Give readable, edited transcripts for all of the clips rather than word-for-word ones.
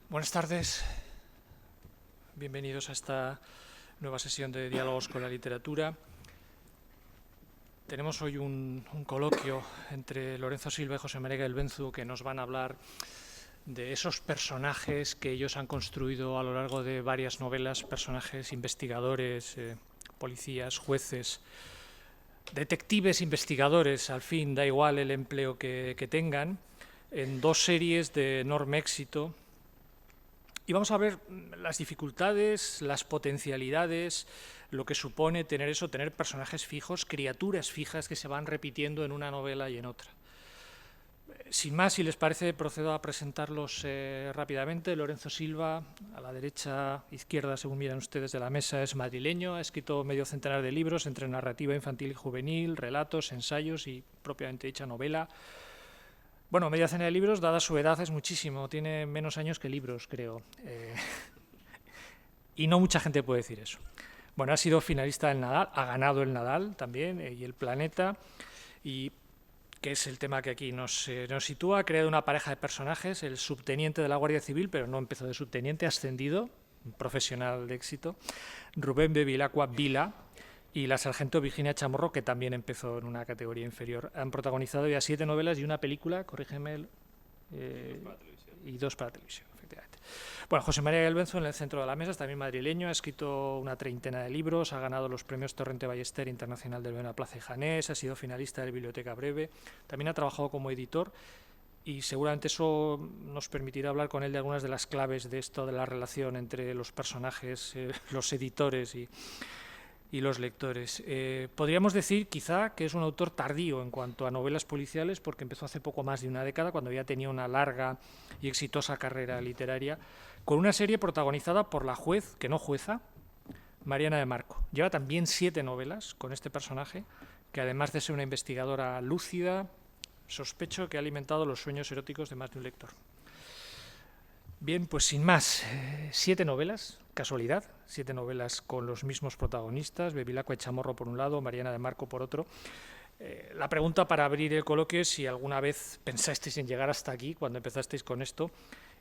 Buenas tardes, bienvenidos a esta nueva sesión de Diálogos con la Literatura. Tenemos hoy un coloquio entre Lorenzo Silva y José María Gelbenzu que nos van a hablar de esos personajes que ellos han construido a lo largo de varias novelas, personajes investigadores, policías, jueces, detectives, investigadores, al fin da igual el empleo que tengan, en dos series de enorme éxito. Y vamos a ver las dificultades, las potencialidades, lo que supone tener eso, tener personajes fijos, criaturas fijas que se van repitiendo en una novela y en otra. Sin más, si les parece, procedo a presentarlos rápidamente. Lorenzo Silva, a la derecha, izquierda, según miran ustedes de la mesa, es madrileño, ha escrito medio centenar de libros entre narrativa infantil y juvenil, relatos, ensayos y propiamente dicha novela. Bueno, media docena de libros, dada su edad, es muchísimo. Tiene menos años que libros, creo. Y no mucha gente puede decir eso. Bueno, ha sido finalista del Nadal, ha ganado el Nadal también, y el Planeta, y que es el tema que aquí nos sitúa. Ha creado una pareja de personajes, el subteniente de la Guardia Civil, pero no empezó de subteniente, ascendido, un profesional de éxito, Rubén Bevilacqua Vila, y la sargento Virginia Chamorro, que también empezó en una categoría inferior. Han protagonizado ya 7 novelas y una película, corrígeme, y 2 para televisión, efectivamente. Bueno, José María Gelbenzu en el centro de la mesa, es también madrileño, ha escrito una treintena de libros, ha ganado los premios Torrente Ballester Internacional del Benaplaza y Janés, ha sido finalista de Biblioteca Breve, también ha trabajado como editor y seguramente eso nos permitirá hablar con él de algunas de las claves de esto, de la relación entre los personajes, los editores y los lectores. Podríamos decir quizá que es un autor tardío en cuanto a novelas policiales porque empezó hace poco más de una década, cuando ya tenía una larga y exitosa carrera literaria, con una serie protagonizada por la juez, que no jueza, Mariana de Marco. Lleva también 7 novelas con este personaje, que además de ser una investigadora lúcida, sospecho que ha alimentado los sueños eróticos de más de un lector. Bien, pues sin más, 7 novelas, casualidad, 7 novelas con los mismos protagonistas, Bevilacqua y Chamorro por un lado, Mariana de Marco por otro. La pregunta para abrir el coloquio es si alguna vez pensasteis en llegar hasta aquí cuando empezasteis con esto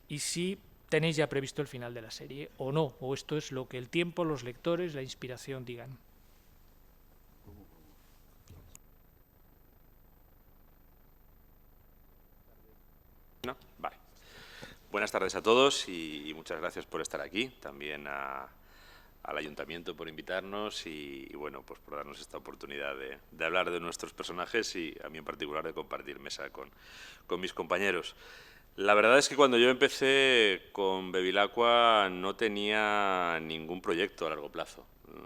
y si tenéis ya previsto el final de la serie o no, o esto es lo que el tiempo, los lectores, la inspiración digan. No, vale. Buenas tardes a todos y muchas gracias por estar aquí, también al Ayuntamiento por invitarnos y bueno, pues por darnos esta oportunidad de hablar de nuestros personajes y a mí en particular de compartir mesa con mis compañeros. La verdad es que cuando yo empecé con Bevilacqua no tenía ningún proyecto a largo plazo.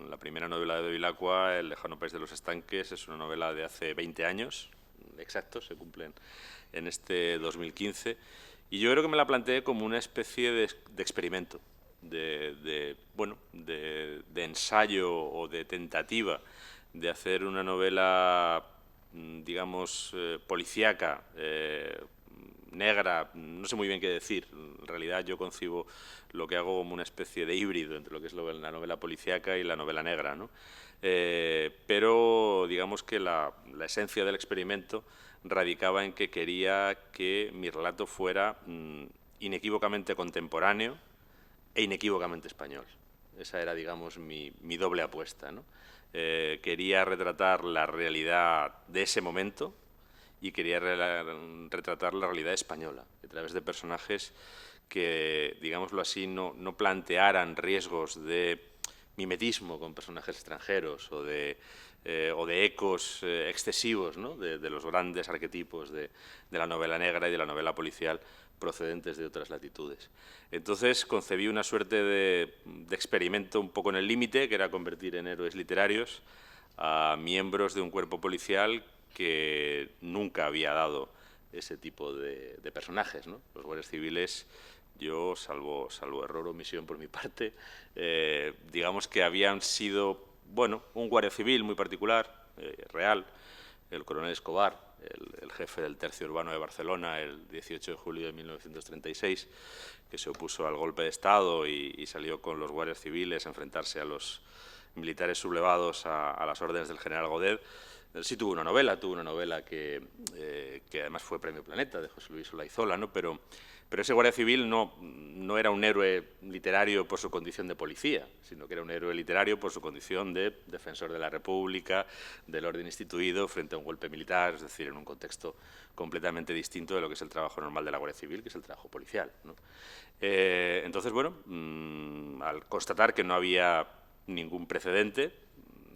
La primera novela de Bevilacqua, El lejano país de los estanques, es una novela de hace 20 años, exactos, se cumplen en este 2015, y yo creo que me la planteé como una especie de experimento, de ensayo o de tentativa de hacer una novela, digamos, policíaca, negra, no sé muy bien qué decir. En realidad yo concibo lo que hago como una especie de híbrido entre lo que es la novela policíaca y la novela negra, ¿no? Pero digamos que la esencia del experimento radicaba en que quería que mi relato fuera inequívocamente contemporáneo e inequívocamente español. Esa era, digamos, mi doble apuesta, ¿no? Quería retratar la realidad de ese momento y quería retratar la realidad española a través de personajes que, digámoslo así, no plantearan riesgos de mimetismo con personajes extranjeros o de ecos excesivos, ¿no? de los grandes arquetipos de la novela negra y de la novela policial procedentes de otras latitudes. Entonces concebí una suerte de experimento un poco en el límite, que era convertir en héroes literarios a miembros de un cuerpo policial que nunca había dado ese tipo de personajes, ¿no? Los guardias civiles, yo, salvo error o omisión por mi parte, digamos que habían sido, bueno, un guardia civil muy particular, real, el coronel Escobar, el jefe del Tercio Urbano de Barcelona el 18 de julio de 1936, que se opuso al golpe de Estado y salió con los guardias civiles a enfrentarse a los militares sublevados a las órdenes del general Godet. Sí tuvo una novela que además fue Premio Planeta, de José Luis Olaizola, ¿no? Pero ese guardia civil no era un héroe literario por su condición de policía, sino que era un héroe literario por su condición de defensor de la República, del orden instituido frente a un golpe militar, es decir, en un contexto completamente distinto de lo que es el trabajo normal de la Guardia Civil, que es el trabajo policial, ¿no? Entonces, bueno, al constatar que no había ningún precedente,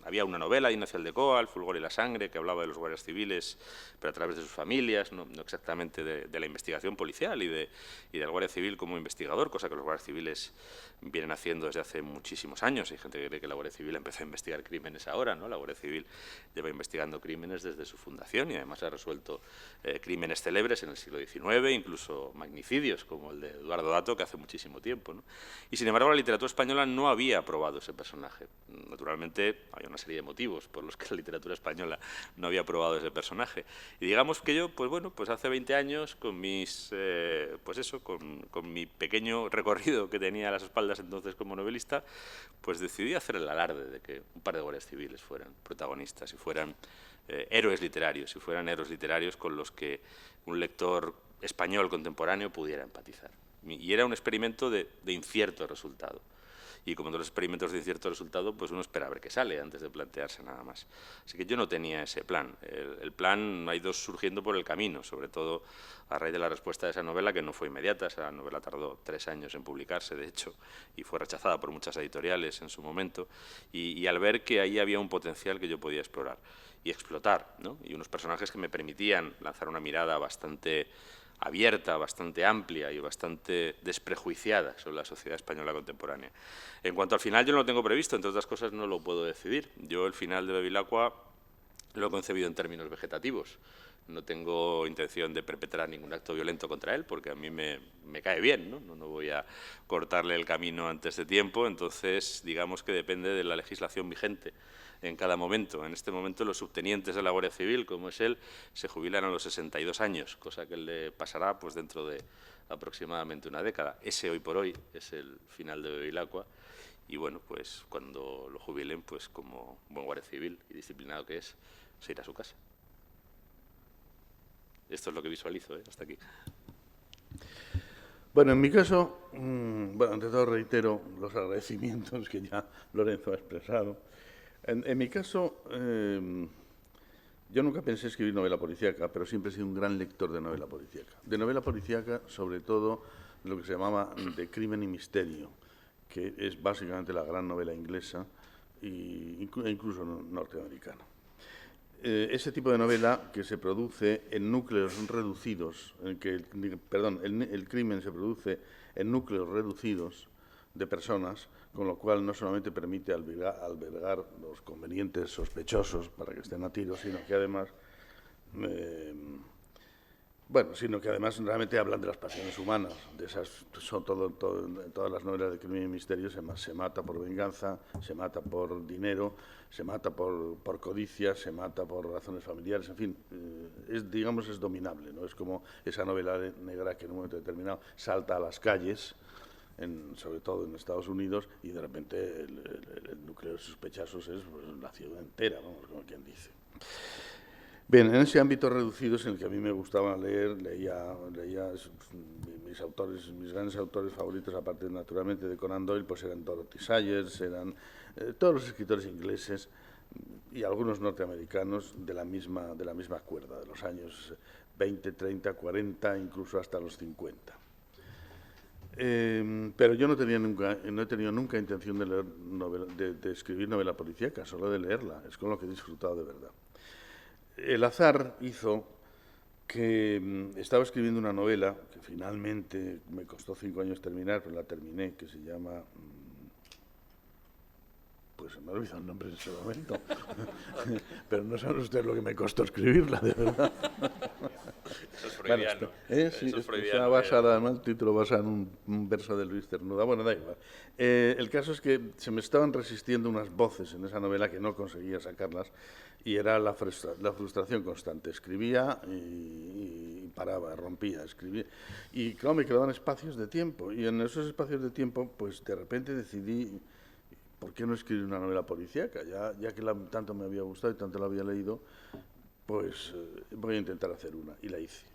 había una novela de Ignacio Aldecoa, El fulgor y la sangre, que hablaba de los guardias civiles, pero a través de sus familias, no exactamente de la investigación policial y del guardia civil como investigador, cosa que los guardias civiles vienen haciendo desde hace muchísimos años. Hay gente que cree que la Guardia Civil empezó a investigar crímenes ahora, ¿no? La Guardia Civil lleva investigando crímenes desde su fundación y además ha resuelto crímenes célebres en el siglo XIX, incluso magnicidios, como el de Eduardo Dato, que hace muchísimo tiempo, ¿no? Y sin embargo la literatura española no había aprobado ese personaje. Naturalmente había una serie de motivos por los que la literatura española no había aprobado ese personaje. Y digamos que yo, pues bueno, pues hace 20 años, con mis, con mi pequeño recorrido que tenía a las espaldas entonces como novelista, pues decidí hacer el alarde de que un par de guardias civiles fueran protagonistas y fueran héroes literarios, con los que un lector español contemporáneo pudiera empatizar. Y era un experimento de incierto resultado. Y como en los experimentos de incierto resultado, pues uno espera a ver qué sale antes de plantearse nada más. Así que yo no tenía ese plan. El plan ha ido surgiendo por el camino, sobre todo a raíz de la respuesta de esa novela, que no fue inmediata. Esa novela tardó 3 años en publicarse, de hecho, y fue rechazada por muchas editoriales en su momento. Y al ver que ahí había un potencial que yo podía explorar y explotar, ¿no? Y unos personajes que me permitían lanzar una mirada bastante abierta, bastante amplia y bastante desprejuiciada sobre la sociedad española contemporánea. En cuanto al final, yo no lo tengo previsto, entre otras cosas no lo puedo decidir. Yo el final de Bevilacqua lo he concebido en términos vegetativos. No tengo intención de perpetrar ningún acto violento contra él, porque a mí me cae bien, ¿no? No voy a cortarle el camino antes de tiempo, entonces digamos que depende de la legislación vigente en cada momento. En este momento los subtenientes de la Guardia Civil, como es él, se jubilan a los 62 años, cosa que le pasará pues dentro de aproximadamente una década. Ese hoy por hoy es el final de Bevilacqua y bueno, pues cuando lo jubilen, pues como buen guardia civil y disciplinado que es, se irá a su casa. Esto es lo que visualizo, hasta aquí. Bueno, en mi caso, bueno, ante todo reitero los agradecimientos que ya Lorenzo ha expresado. En mi caso, yo nunca pensé escribir novela policíaca, pero siempre he sido un gran lector de novela policíaca. De novela policíaca, sobre todo, lo que se llamaba de crimen y misterio, que es básicamente la gran novela inglesa e incluso norteamericana. Ese tipo de novela que se produce en núcleos reducidos, en que el crimen se produce en núcleos reducidos de personas, con lo cual no solamente permite albergar los convenientes sospechosos para que estén a tiro, sino que además realmente hablan de las pasiones humanas. De esas, en todas las novelas de crimen y misterio se mata por venganza, se mata por dinero, se mata por codicia, se mata por razones familiares, en fin, es dominable, ¿no? Es como esa novela negra que en un momento determinado salta a las calles, sobre todo en Estados Unidos, y de repente el núcleo de sospechosos es la ciudad entera, vamos, como quien dice. Bien, en ese ámbito reducido es en el que a mí me gustaba leía mis grandes autores favoritos, aparte naturalmente de Conan Doyle, pues eran Dorothy Sayers, eran todos los escritores ingleses y algunos norteamericanos de la misma cuerda, de los años 20, 30, 40, incluso hasta los 50. Pero yo no he tenido nunca intención de leer de escribir novela policíaca, solo de leerla, es con lo que he disfrutado de verdad. El azar hizo que estaba escribiendo una novela que finalmente me costó 5 años terminar, pero la terminé, que se llama... Pues se me ha olvidado el nombre en ese momento. Pero no saben ustedes lo que me costó escribirla, de verdad. Eso es freudiano. Sí, está basada, además, el título basado en un verso de Luis Cernuda. Bueno, da igual. El caso es que se me estaban resistiendo unas voces en esa novela que no conseguía sacarlas, y era la frustración constante. Escribía y paraba, rompía, escribía. Y claro, me quedaban espacios de tiempo. Y en esos espacios de tiempo, pues de repente decidí, ¿por qué no escribir una novela policíaca? Ya que tanto me había gustado y tanto la había leído, pues voy a intentar hacer una, y la hice.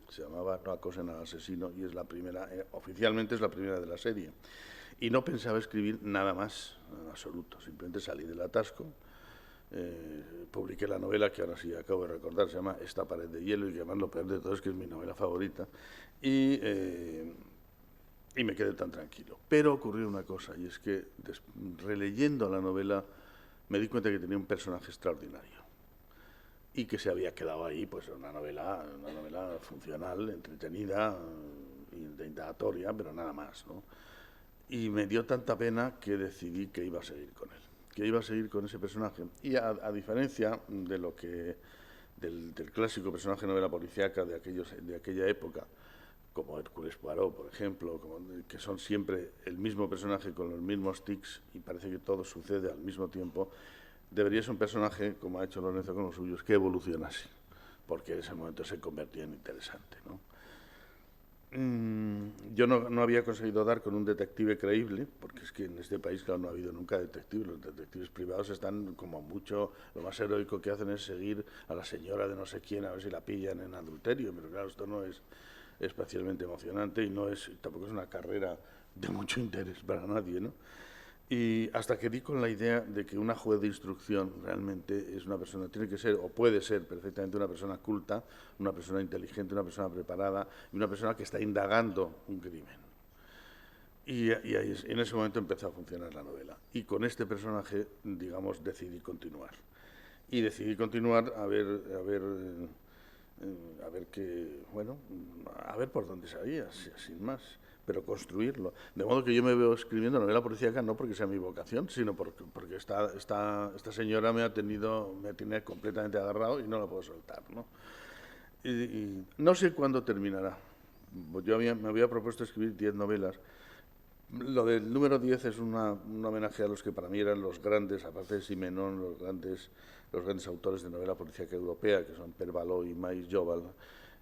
Se llamaba No acosen al asesino y es la primera, oficialmente es la primera de la serie. Y no pensaba escribir nada más, en absoluto, simplemente salí del atasco, publiqué la novela que ahora sí acabo de recordar, se llama Esta pared de hielo, y que además lo peor de todo es que es mi novela favorita, y me quedé tan tranquilo. Pero ocurrió una cosa, y es que releyendo la novela me di cuenta que tenía un personaje extraordinario y que se había quedado ahí, pues una novela funcional, entretenida, indagatoria, pero nada más, ¿no? Y me dio tanta pena que decidí que iba a seguir con él, que iba a seguir con ese personaje. Y a diferencia de lo que del clásico personaje de novela policíaca de aquella época, como Hércules Poirot, por ejemplo, que son siempre el mismo personaje con los mismos tics y parece que todo sucede al mismo tiempo, debería ser un personaje, como ha hecho Lorenzo con los suyos, que evolucionase, porque en ese momento se convertía en interesante, ¿no? Yo no había conseguido dar con un detective creíble, porque es que en este país, claro, no ha habido nunca detectives. Los detectives privados están como mucho, lo más heroico que hacen es seguir a la señora de no sé quién a ver si la pillan en adulterio, pero claro, esto no es especialmente emocionante y tampoco es una carrera de mucho interés para nadie, ¿no? Y hasta que di con la idea de que una juez de instrucción realmente es una persona, tiene que ser o puede ser perfectamente una persona culta, una persona inteligente, una persona preparada y una persona que está indagando un crimen. Y ahí en ese momento empezó a funcionar la novela. Y con este personaje, digamos, decidí continuar. Y decidí continuar a ver por dónde salía, sin más, pero construirlo. De modo que yo me veo escribiendo novela policíaca no porque sea mi vocación, sino porque esta señora me tiene completamente agarrado y no la puedo soltar, ¿no? Y no sé cuándo terminará. Me había propuesto escribir 10 novelas. Lo del número 10 es un homenaje a los que para mí eran los grandes, aparte de Simenon, los grandes autores de novela policíaca europea, que son Per Való y Mais Joval,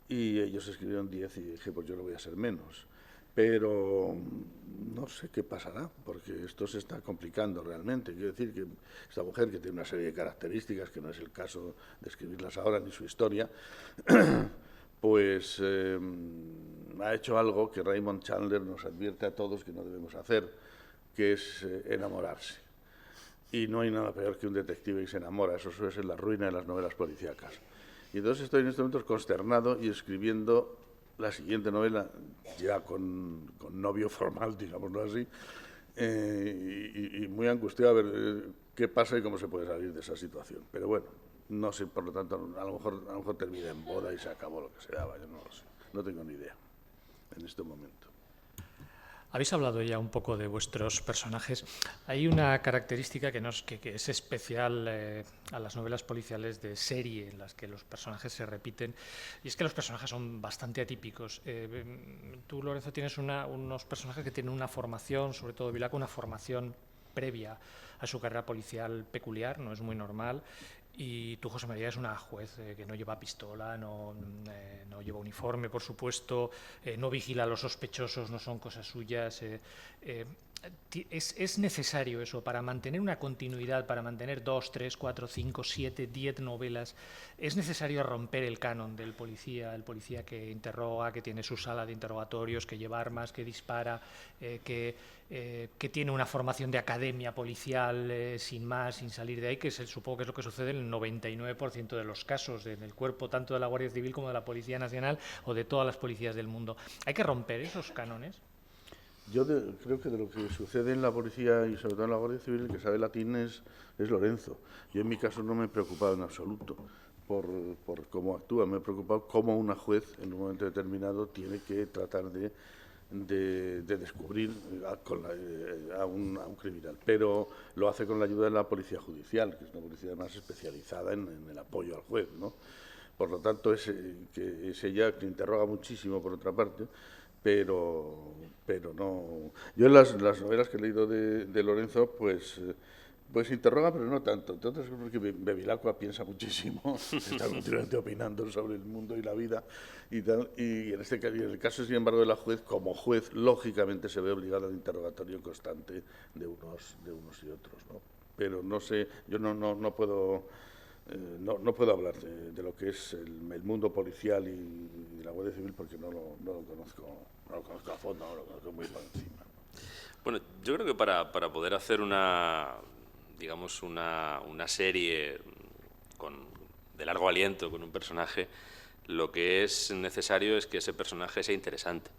y ellos escribieron 10 y dije, pues yo lo voy a hacer menos. Pero no sé qué pasará, porque esto se está complicando realmente. Quiero decir que esta mujer, que tiene una serie de características, que no es el caso de escribirlas ahora ni su historia, pues ha hecho algo que Raymond Chandler nos advierte a todos que no debemos hacer, que es enamorarse. Y no hay nada peor que un detective que se enamora, eso suele ser la ruina de las novelas policíacas. Y entonces estoy en estos momentos consternado y escribiendo la siguiente novela, ya con novio formal, digámoslo así, y muy angustiado a ver qué pasa y cómo se puede salir de esa situación. Pero bueno, no sé, por lo tanto, a lo mejor termina en boda y se acabó lo que se daba, yo no lo sé, no tengo ni idea en este momento. Habéis hablado ya un poco de vuestros personajes. Hay una característica que es especial a las novelas policiales de serie, en las que los personajes se repiten, y es que los personajes son bastante atípicos. Tú, Lorenzo, tienes unos personajes que tienen una formación, sobre todo Vilaco, una formación previa a su carrera policial peculiar, no es muy normal. Y tú, José María, es una juez que no lleva pistola, no lleva uniforme, por supuesto, no vigila a los sospechosos, no son cosas suyas. ¿Es necesario eso para mantener una continuidad, para mantener 2, 3, 4, 5, 7, 10 novelas? ¿Es necesario romper el canon del policía, el policía que interroga, que tiene su sala de interrogatorios, que lleva armas, que dispara, que tiene una formación de academia policial sin más, sin salir de ahí, que supongo que es lo que sucede en el 99% de los casos, en el cuerpo tanto de la Guardia Civil como de la Policía Nacional o de todas las policías del mundo? ¿Hay que romper esos cánones? Yo creo que de lo que sucede en la policía y sobre todo en la Guardia Civil, el que sabe latín es Lorenzo. Yo en mi caso no me he preocupado en absoluto por cómo actúa, me he preocupado cómo una juez en un momento determinado tiene que tratar de descubrir a un criminal, pero lo hace con la ayuda de la policía judicial, que es una policía más especializada en el apoyo al juez, ¿no? Por lo tanto, es ella que interroga muchísimo por otra parte, pero no. Yo en las novelas que he leído de Lorenzo, pues Pues interroga, pero no tanto. Entonces, porque Bevilacqua piensa muchísimo, está continuamente opinando sobre el mundo y la vida y tal. Y en el caso, sin embargo, de la juez, como juez, lógicamente se ve obligado al interrogatorio constante de unos y otros, ¿no? Pero no sé, yo no puedo hablar de lo que es el mundo policial y la Guardia Civil porque no lo conozco a fondo, no lo conozco muy por encima. Bueno, yo creo que para poder hacer una serie de largo aliento con un personaje, lo que es necesario es que ese personaje sea interesante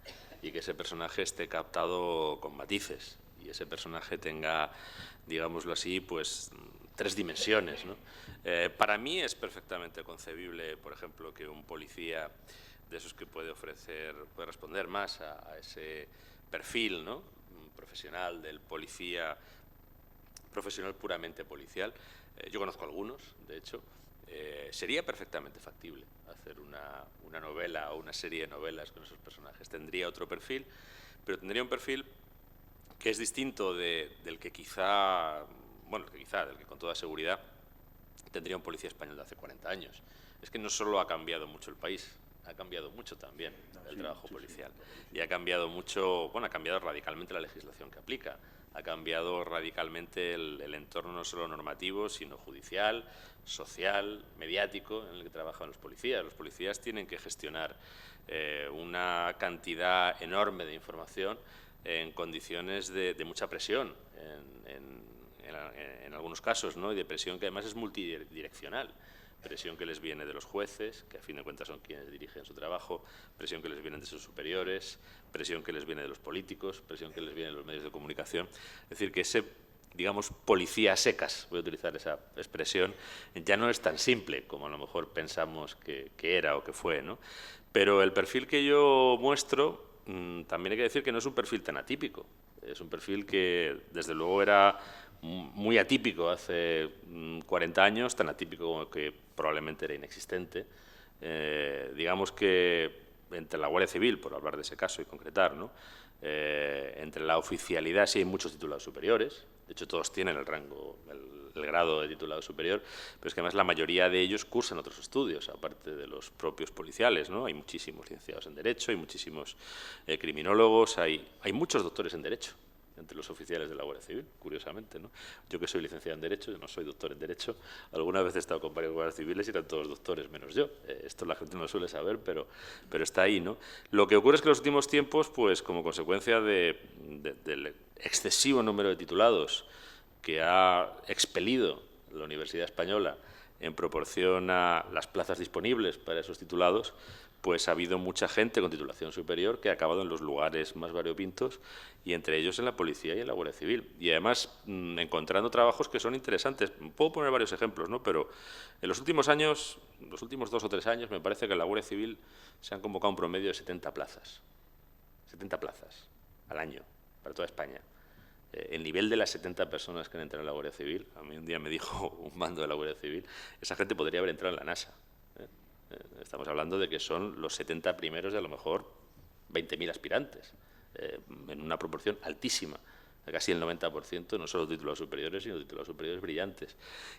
y que ese personaje esté captado con matices y ese personaje tenga, digámoslo así, pues 3 dimensiones, ¿no? Para mí es perfectamente concebible, por ejemplo, que un policía de esos que puede responder más a ese perfil, ¿no?, profesional del policía, profesional puramente policial. Yo conozco algunos, de hecho. Sería perfectamente factible hacer una novela o una serie de novelas con esos personajes. Tendría otro perfil, pero tendría un perfil que es distinto del que con toda seguridad tendría un policía español de hace 40 años. Es que no solo ha cambiado mucho el país, ha cambiado mucho también el trabajo policial. Y ha cambiado mucho, ha cambiado radicalmente la legislación que aplica, ha cambiado radicalmente el entorno no solo normativo, sino judicial, social, mediático, en el que trabajan los policías. Los policías tienen que gestionar una cantidad enorme de información en condiciones de mucha presión, en algunos casos, ¿no?, y de presión que además es multidireccional. Presión que les viene de los jueces, que a fin de cuentas son quienes dirigen su trabajo, presión que les viene de sus superiores, presión que les viene de los políticos, presión que les viene de los medios de comunicación. Es decir, que ese, digamos, policía a secas, voy a utilizar esa expresión, ya no es tan simple como a lo mejor pensamos que era o que fue, ¿no? Pero el perfil que yo muestro, también hay que decir que no es un perfil tan atípico. Es un perfil que, desde luego, era muy atípico hace 40 años, tan atípico como que probablemente era inexistente. Digamos que entre la Guardia Civil, por hablar de ese caso y concretar, ¿no?, entre la oficialidad sí hay muchos titulados superiores, de hecho todos tienen el rango, el grado de titulado superior, pero es que además la mayoría de ellos cursan otros estudios, aparte de los propios policiales, ¿no? Hay muchísimos licenciados en Derecho, hay muchísimos criminólogos, hay muchos doctores en Derecho entre los oficiales de la Guardia Civil, curiosamente, ¿no? Yo que soy licenciado en Derecho, yo no soy doctor en Derecho, alguna vez he estado con varios guardias civiles y eran todos doctores, menos yo. Esto la gente no lo suele saber, pero está ahí, ¿no? Lo que ocurre es que en los últimos tiempos, pues como consecuencia del excesivo número de titulados que ha expelido la Universidad Española en proporción a las plazas disponibles para esos titulados, pues ha habido mucha gente con titulación superior que ha acabado en los lugares más variopintos y entre ellos en la policía y en la Guardia Civil. Y además encontrando trabajos que son interesantes. Puedo poner varios ejemplos, ¿no? Pero en los últimos años, los últimos 2 o 3 años, me parece que en la Guardia Civil se han convocado un promedio de 70 plazas. 70 plazas al año para toda España. El nivel de las 70 personas que han entrado en la Guardia Civil, a mí un día me dijo un mando de la Guardia Civil, esa gente podría haber entrado en la NASA. Estamos hablando de que son los 70 primeros de a lo mejor 20.000 aspirantes, en una proporción altísima, casi el 90%, no solo titulados superiores, sino titulados superiores brillantes.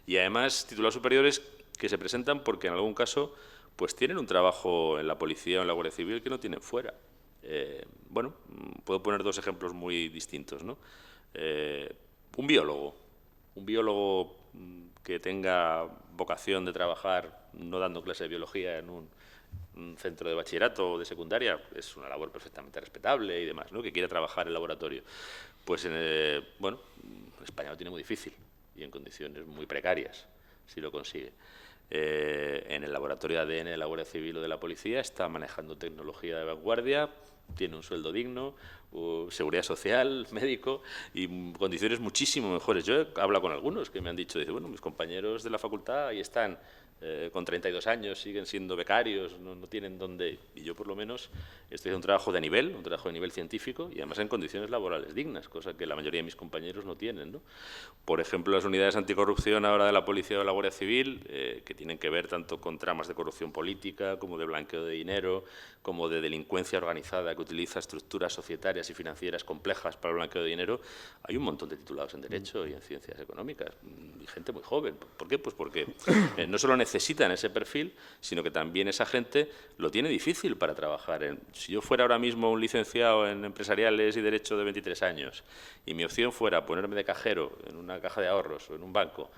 Y además titulados superiores que se presentan porque en algún caso pues tienen un trabajo en la policía o en la Guardia Civil que no tienen fuera. Bueno, puedo poner 2 ejemplos muy distintos, ¿no? Un biólogo que tenga vocación de trabajar no dando clase de biología en un centro de bachillerato o de secundaria, es una labor perfectamente respetable y demás, ¿no?, que quiera trabajar en laboratorio. Pues, bueno, España lo tiene muy difícil y en condiciones muy precarias, si lo consigue. En el laboratorio de ADN de la Guardia Civil o de la Policía está manejando tecnología de vanguardia, tiene un sueldo digno, seguridad social, médico y condiciones muchísimo mejores. Yo he hablado con algunos que me han dicho, dice, bueno, mis compañeros de la facultad ahí están, con 32 años, siguen siendo becarios, no tienen dónde. Y yo por lo menos estoy haciendo un trabajo de nivel científico y además en condiciones laborales dignas, cosa que la mayoría de mis compañeros no tienen, ¿no? Por ejemplo, las unidades anticorrupción ahora de la Policía o de la Guardia Civil, que tienen que ver tanto con tramas de corrupción política, como de blanqueo de dinero, como de delincuencia organizada que utiliza estructuras societarias y financieras complejas para el blanqueo de dinero, hay un montón de titulados en Derecho y en Ciencias Económicas, y gente muy joven. ¿Por qué? Pues porque no solo necesitan ese perfil, sino que también esa gente lo tiene difícil para trabajar. Si yo fuera ahora mismo un licenciado en Empresariales y Derecho de 23 años y mi opción fuera ponerme de cajero en una caja de ahorros o en un banco,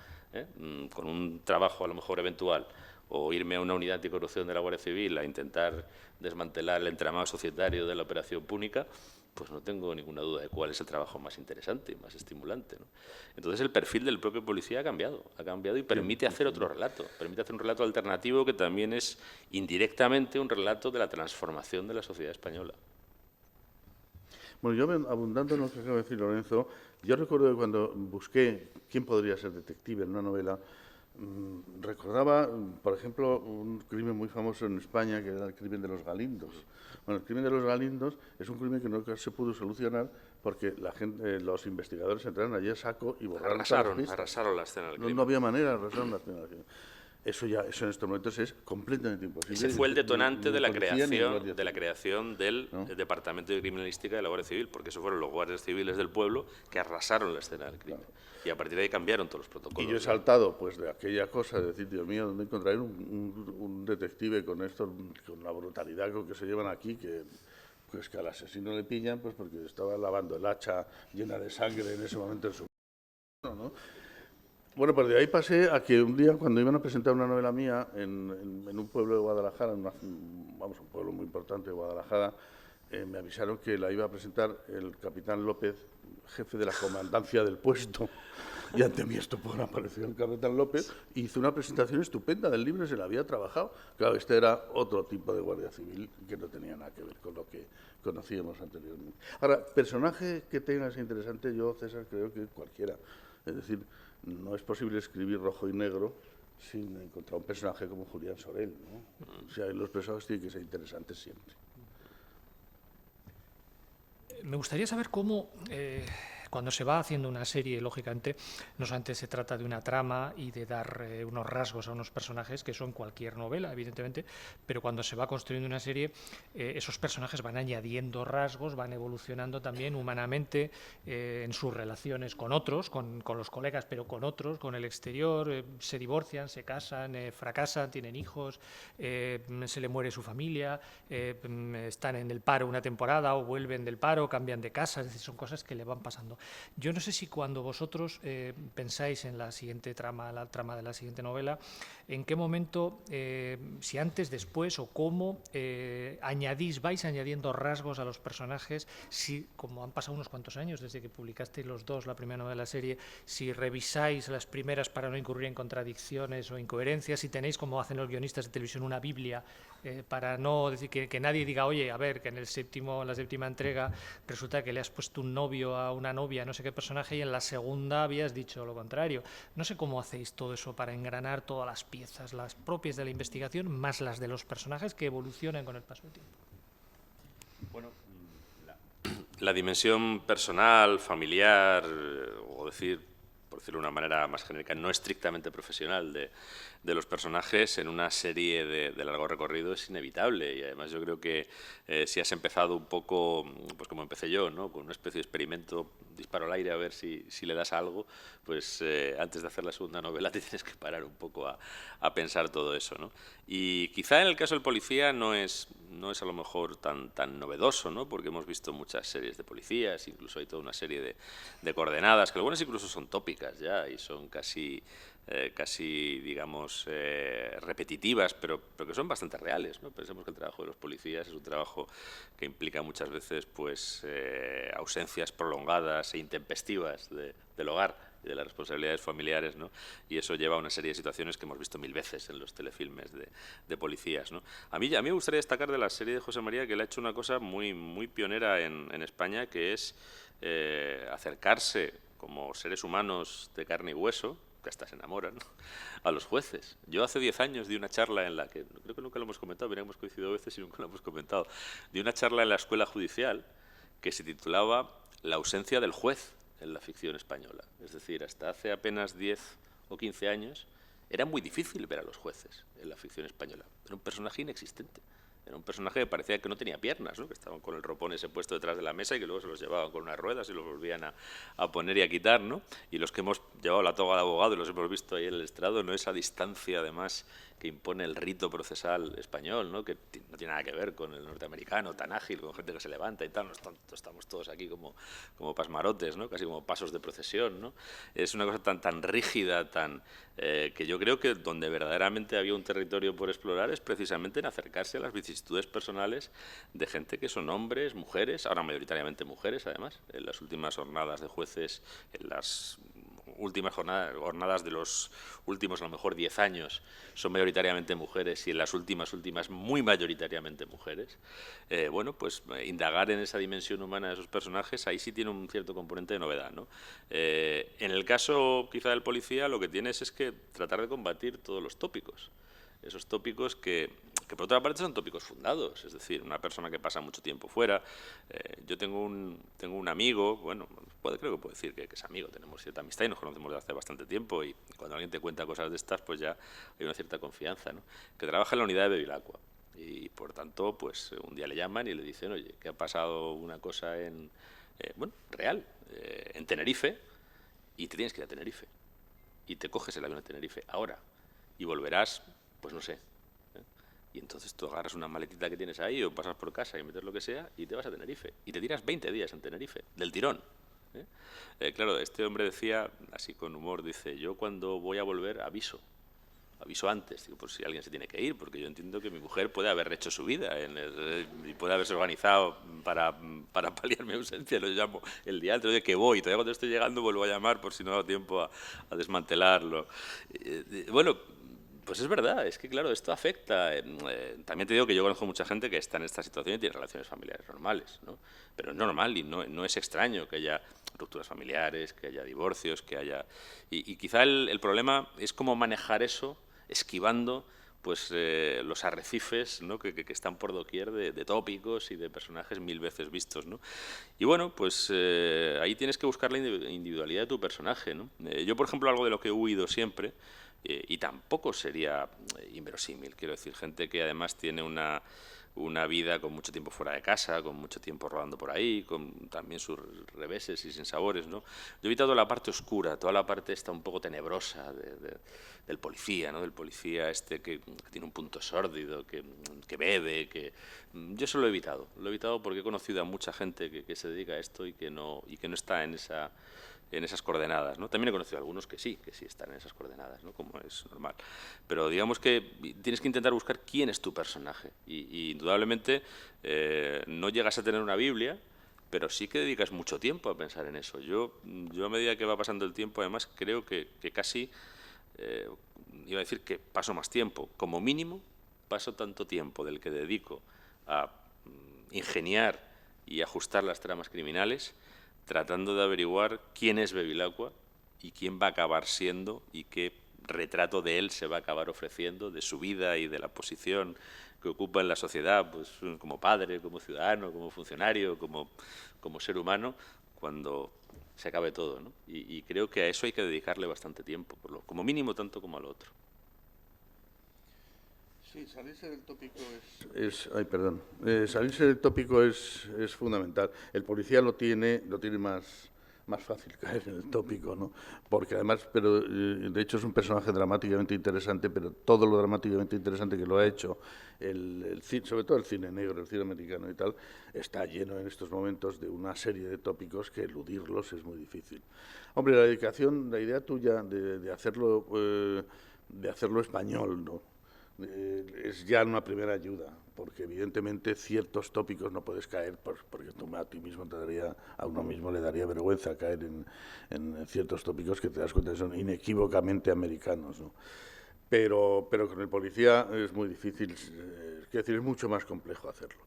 con un trabajo a lo mejor eventual, o irme a una unidad anticorrupción de la Guardia Civil a intentar desmantelar el entramado societario de la operación púnica, pues no tengo ninguna duda de cuál es el trabajo más interesante y más estimulante, ¿no? Entonces el perfil del propio policía ha cambiado y permite hacer otro relato, permite hacer un relato alternativo que también es indirectamente un relato de la transformación de la sociedad española. Bueno, yo abundando en lo que acaba de decir Lorenzo, yo recuerdo que cuando busqué quién podría ser detective en una novela, recordaba, por ejemplo, un crimen muy famoso en España, que era el crimen de los Galindos. Bueno, el crimen de los Galindos es un crimen que nunca se pudo solucionar porque los investigadores entraron allí a saco y borraron arrasaron la escena del crimen. No había manera, arrasaron la escena del crimen. Eso en estos momentos es completamente imposible. Ese fue el detonante de la creación del Departamento de Criminalística de la Guardia Civil, porque eso fueron los guardias civiles del pueblo que arrasaron la escena del crimen. Claro. Y a partir de ahí cambiaron todos los protocolos. Y yo he saltado pues de aquella cosa de decir, Dios mío, ¿dónde encontraré un detective con la brutalidad con que se llevan aquí, pues que al asesino le pillan pues porque estaba lavando el hacha llena de sangre en ese momento en su mano, ¿no? Bueno, pues de ahí pasé a que un día, cuando iban a presentar una novela mía en un pueblo de Guadalajara, un pueblo muy importante de Guadalajara, me avisaron que la iba a presentar el capitán López, jefe de la comandancia del puesto, y ante mi estupor apareció el capitán López y hizo una presentación estupenda del libro, se la había trabajado. Claro, este era otro tipo de guardia civil que no tenía nada que ver con lo que conocíamos anteriormente. Ahora, personaje que tengas interesante, yo, César, creo que cualquiera. Es decir, no es posible escribir rojo y negro sin encontrar un personaje como Julián Sorel, ¿no? O sea, los personajes tienen que ser interesantes siempre. Me gustaría saber cómo, cuando se va haciendo una serie, lógicamente, no solamente se trata de una trama y de dar unos rasgos a unos personajes, que son cualquier novela, evidentemente, pero cuando se va construyendo una serie, esos personajes van añadiendo rasgos, van evolucionando también humanamente en sus relaciones con otros, con los colegas, pero con otros, con el exterior, se divorcian, se casan, fracasan, tienen hijos, se le muere su familia, están en el paro una temporada o vuelven del paro, cambian de casa, es decir, son cosas que le van pasando. Yo no sé si cuando vosotros pensáis en la siguiente trama, la trama de la siguiente novela, en qué momento, si antes, después o cómo vais añadiendo rasgos a los personajes, si, como han pasado unos cuantos años desde que publicasteis los dos la primera novela de la serie, si revisáis las primeras para no incurrir en contradicciones o incoherencias, si tenéis, como hacen los guionistas de televisión, una Biblia para no decir que nadie diga, oye, a ver, que en la séptima entrega resulta que le has puesto un novio a una novia, no sé qué personaje, y en la segunda habías dicho lo contrario. No sé cómo hacéis todo eso para engranar todas las piezas, las propias de la investigación, más las de los personajes que evolucionan con el paso del tiempo. Bueno, la dimensión personal, familiar, o decir, por decirlo de una manera más genérica, no estrictamente profesional de los personajes en una serie de largo recorrido es inevitable. Y además yo creo que si has empezado un poco, pues como empecé yo, ¿no? Con una especie de experimento, disparo al aire a ver si le das algo, pues antes de hacer la segunda novela te tienes que parar un poco a pensar todo eso, ¿no? Y quizá en el caso del policía no es a lo mejor tan novedoso, ¿no? Porque hemos visto muchas series de policías, incluso hay toda una serie de coordenadas, que algunas incluso son tópicas ya y son casi digamos, repetitivas, pero que son bastante reales, ¿no? Pensemos que el trabajo de los policías es un trabajo que implica muchas veces pues, ausencias prolongadas e intempestivas del hogar y de las responsabilidades familiares, ¿no? Y eso lleva a una serie de situaciones que hemos visto 1000 veces en los telefilmes de policías, ¿no? A mí me gustaría destacar de la serie de José María que él ha hecho una cosa muy pionera en España, que es acercarse como seres humanos de carne y hueso, que hasta se enamoran, ¿no?, a los jueces. Yo hace 10 años di una charla en la que, creo que nunca lo hemos comentado, mira, hemos coincidido a veces y nunca lo hemos comentado, di una charla en la Escuela Judicial que se titulaba La ausencia del juez en la ficción española. Es decir, hasta hace apenas 10 o 15 años era muy difícil ver a los jueces en la ficción española. Era un personaje inexistente. Era un personaje que parecía que no tenía piernas, ¿no? Que estaban con el ropón ese puesto detrás de la mesa y que luego se los llevaban con unas ruedas y los volvían a poner y a quitar, ¿no? Y los que hemos llevado la toga de abogado y los hemos visto ahí en el estrado, ¿no? Esa distancia, además, que impone el rito procesal español, ¿no? Que no tiene nada que ver con el norteamericano, tan ágil, con gente que se levanta y tal. No estamos todos aquí como pasmarotes, ¿no? Casi como pasos de procesión, ¿no? Es una cosa tan rígida, que yo creo que donde verdaderamente había un territorio por explorar es precisamente en acercarse a las vicisitudes personales de gente que son hombres, mujeres, ahora mayoritariamente mujeres, además. En las últimas jornadas de jueces, en las últimas jornadas de los últimos, a lo mejor, 10 años, son mayoritariamente mujeres, y en las últimas, muy mayoritariamente mujeres. Bueno, pues indagar en esa dimensión humana de esos personajes, ahí sí tiene un cierto componente de novedad, ¿no? En el caso, quizá, del policía, lo que tienes es que tratar de combatir todos los tópicos. Esos tópicos que por otra parte son tópicos fundados, es decir, una persona que pasa mucho tiempo fuera. Yo tengo un amigo, bueno, creo que puedo decir que es amigo, tenemos cierta amistad y nos conocemos desde hace bastante tiempo, y cuando alguien te cuenta cosas de estas, pues ya hay una cierta confianza, ¿no? Que trabaja en la unidad de Bevilacqua y, por tanto, pues un día le llaman y le dicen, oye, que ha pasado una cosa real, en Tenerife, y te tienes que ir a Tenerife, y te coges el avión a Tenerife ahora, y volverás, pues no sé. Y entonces tú agarras una maletita que tienes ahí o pasas por casa y metes lo que sea y te vas a Tenerife. Y te tiras 20 días en Tenerife, del tirón. Claro, este hombre decía, así con humor, dice, yo cuando voy a volver aviso antes, digo, por si alguien se tiene que ir, porque yo entiendo que mi mujer puede haber hecho su vida y puede haberse organizado para paliar mi ausencia. Lo llamo el día antes de que voy, todavía cuando estoy llegando vuelvo a llamar por si no da tiempo a desmantelarlo. Bueno, pues es verdad, es que claro, esto afecta. También te digo que yo conozco mucha gente que está en esta situación y tiene relaciones familiares normales, ¿no? Pero es normal y no es extraño que haya rupturas familiares, que haya divorcios, que haya... Y quizá el problema es cómo manejar eso esquivando pues los arrecifes, ¿no? que están por doquier de tópicos y de personajes mil veces vistos, ¿no? Y bueno, pues ahí tienes que buscar la individualidad de tu personaje, ¿no? Yo, por ejemplo, algo de lo que he huido siempre, y tampoco sería inverosímil, quiero decir, gente que además tiene una vida con mucho tiempo fuera de casa, con mucho tiempo rodando por ahí, con también sus reveses y sinsabores, ¿no? Yo he evitado la parte oscura, toda la parte esta un poco tenebrosa del policía, ¿no? Del policía que tiene un punto sórdido, que bebe, yo eso lo he evitado porque he conocido a mucha gente que se dedica a esto y que no está en esas coordenadas, ¿no? También he conocido a algunos que sí están en esas coordenadas, ¿no? Como es normal. Pero digamos que tienes que intentar buscar quién es tu personaje. Y indudablemente no llegas a tener una Biblia, pero sí que dedicas mucho tiempo a pensar en eso. Yo a medida que va pasando el tiempo, además, creo que casi, iba a decir que paso más tiempo. Como mínimo, paso tanto tiempo del que dedico a ingeniar y ajustar las tramas criminales, tratando de averiguar quién es Bevilacqua y quién va a acabar siendo y qué retrato de él se va a acabar ofreciendo, de su vida y de la posición que ocupa en la sociedad, pues como padre, como ciudadano, como funcionario, como ser humano, cuando se acabe todo, ¿no? Y creo que a eso hay que dedicarle bastante tiempo, como mínimo tanto como al otro. Sí, salirse del tópico salirse del tópico es fundamental. El policía lo tiene más fácil caer en el tópico, ¿no? Porque además, de hecho es un personaje dramáticamente interesante, pero todo lo dramáticamente interesante que lo ha hecho sobre todo el cine negro, el cine americano y tal, está lleno en estos momentos de una serie de tópicos que eludirlos es muy difícil. Hombre, la idea tuya de hacerlo español, ¿no? Es ya una primera ayuda, porque evidentemente ciertos tópicos no puedes caer, porque a ti mismo a uno mismo le daría vergüenza caer en ciertos tópicos que te das cuenta que son inequívocamente americanos, ¿no? Pero con el policía es muy difícil, es decir, es mucho más complejo hacerlo.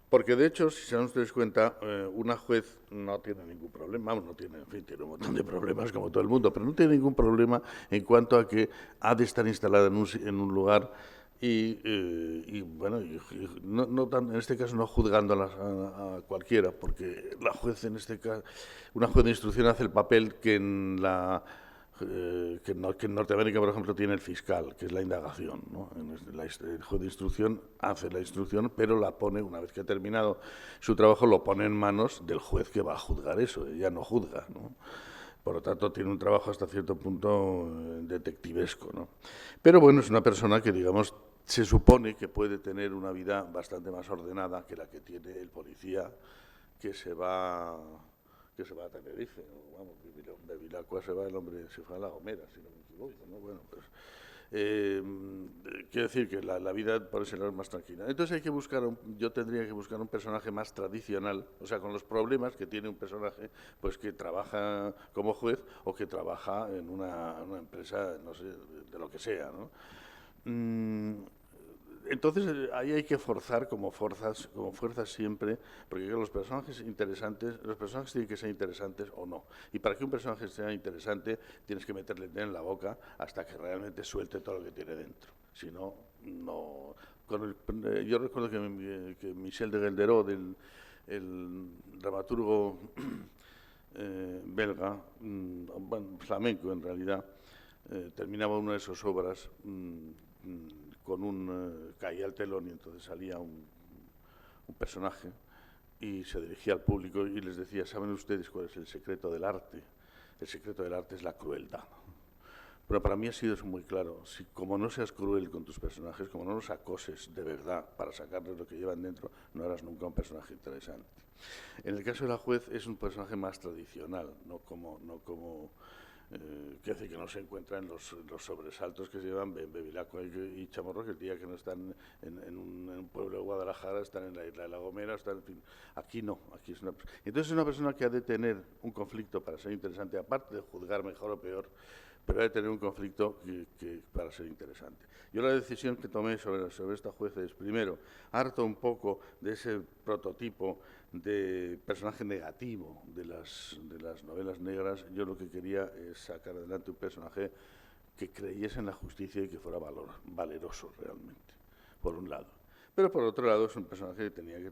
Porque, de hecho, si se dan ustedes cuenta, una juez no tiene ningún problema, tiene un montón de problemas como todo el mundo, pero no tiene ningún problema en cuanto a que ha de estar instalada en un lugar en este caso no juzgando a cualquiera, porque la juez en este caso, una juez de instrucción hace el papel que en la que en Norteamérica, por ejemplo, tiene el fiscal, que es la indagación, ¿no? El juez de instrucción hace la instrucción, pero la pone, una vez que ha terminado su trabajo, lo pone en manos del juez que va a juzgar eso, ella no juzga, ¿no? Por lo tanto, tiene un trabajo hasta cierto punto detectivesco, ¿no? Pero bueno, es una persona que, digamos, se supone que puede tener una vida bastante más ordenada que la que tiene el policía que se va a Tenerife, ¿no? Vamos, de Vilacua se va el hombre, se fue a La Gomera, si no me equivoco, ¿no? Bueno, pues quiero decir que la vida por ese lado es más tranquila. Entonces yo tendría que buscar un personaje más tradicional, o sea, con los problemas que tiene un personaje, pues que trabaja como juez o que trabaja en una empresa, no sé, de lo que sea, ¿no? Entonces ahí hay que forzar como fuerzas siempre, porque los personajes tienen que ser interesantes o no. Y para que un personaje sea interesante, tienes que meterle en la boca hasta que realmente suelte todo lo que tiene dentro. Si no, no. Yo recuerdo que Michel de Gelderot, el dramaturgo belga, bueno, flamenco en realidad, terminaba una de sus obras caía el telón y entonces salía un personaje y se dirigía al público y les decía: ¿saben ustedes cuál es el secreto del arte? El secreto del arte es la crueldad. Pero para mí ha sido eso muy claro. Como no seas cruel con tus personajes, como no los acoses de verdad para sacarles lo que llevan dentro, no harás nunca un personaje interesante. En el caso de la juez es un personaje más tradicional, no como que hace que no se encuentran los sobresaltos que se llevan Bevilacqua y Chamorro, que el día que no están en un pueblo de Guadalajara, están en la isla de La Gomera, en fin. Aquí no, entonces es una persona que ha de tener un conflicto para ser interesante, aparte de juzgar mejor o peor, pero ha de tener un conflicto para ser interesante. Yo la decisión que tomé sobre esta jueza es, primero, harto un poco de ese prototipo de personaje negativo de las novelas negras. Yo lo que quería es sacar adelante un personaje que creyese en la justicia y que fuera valeroso realmente, por un lado. Pero por otro lado es un personaje que tenía que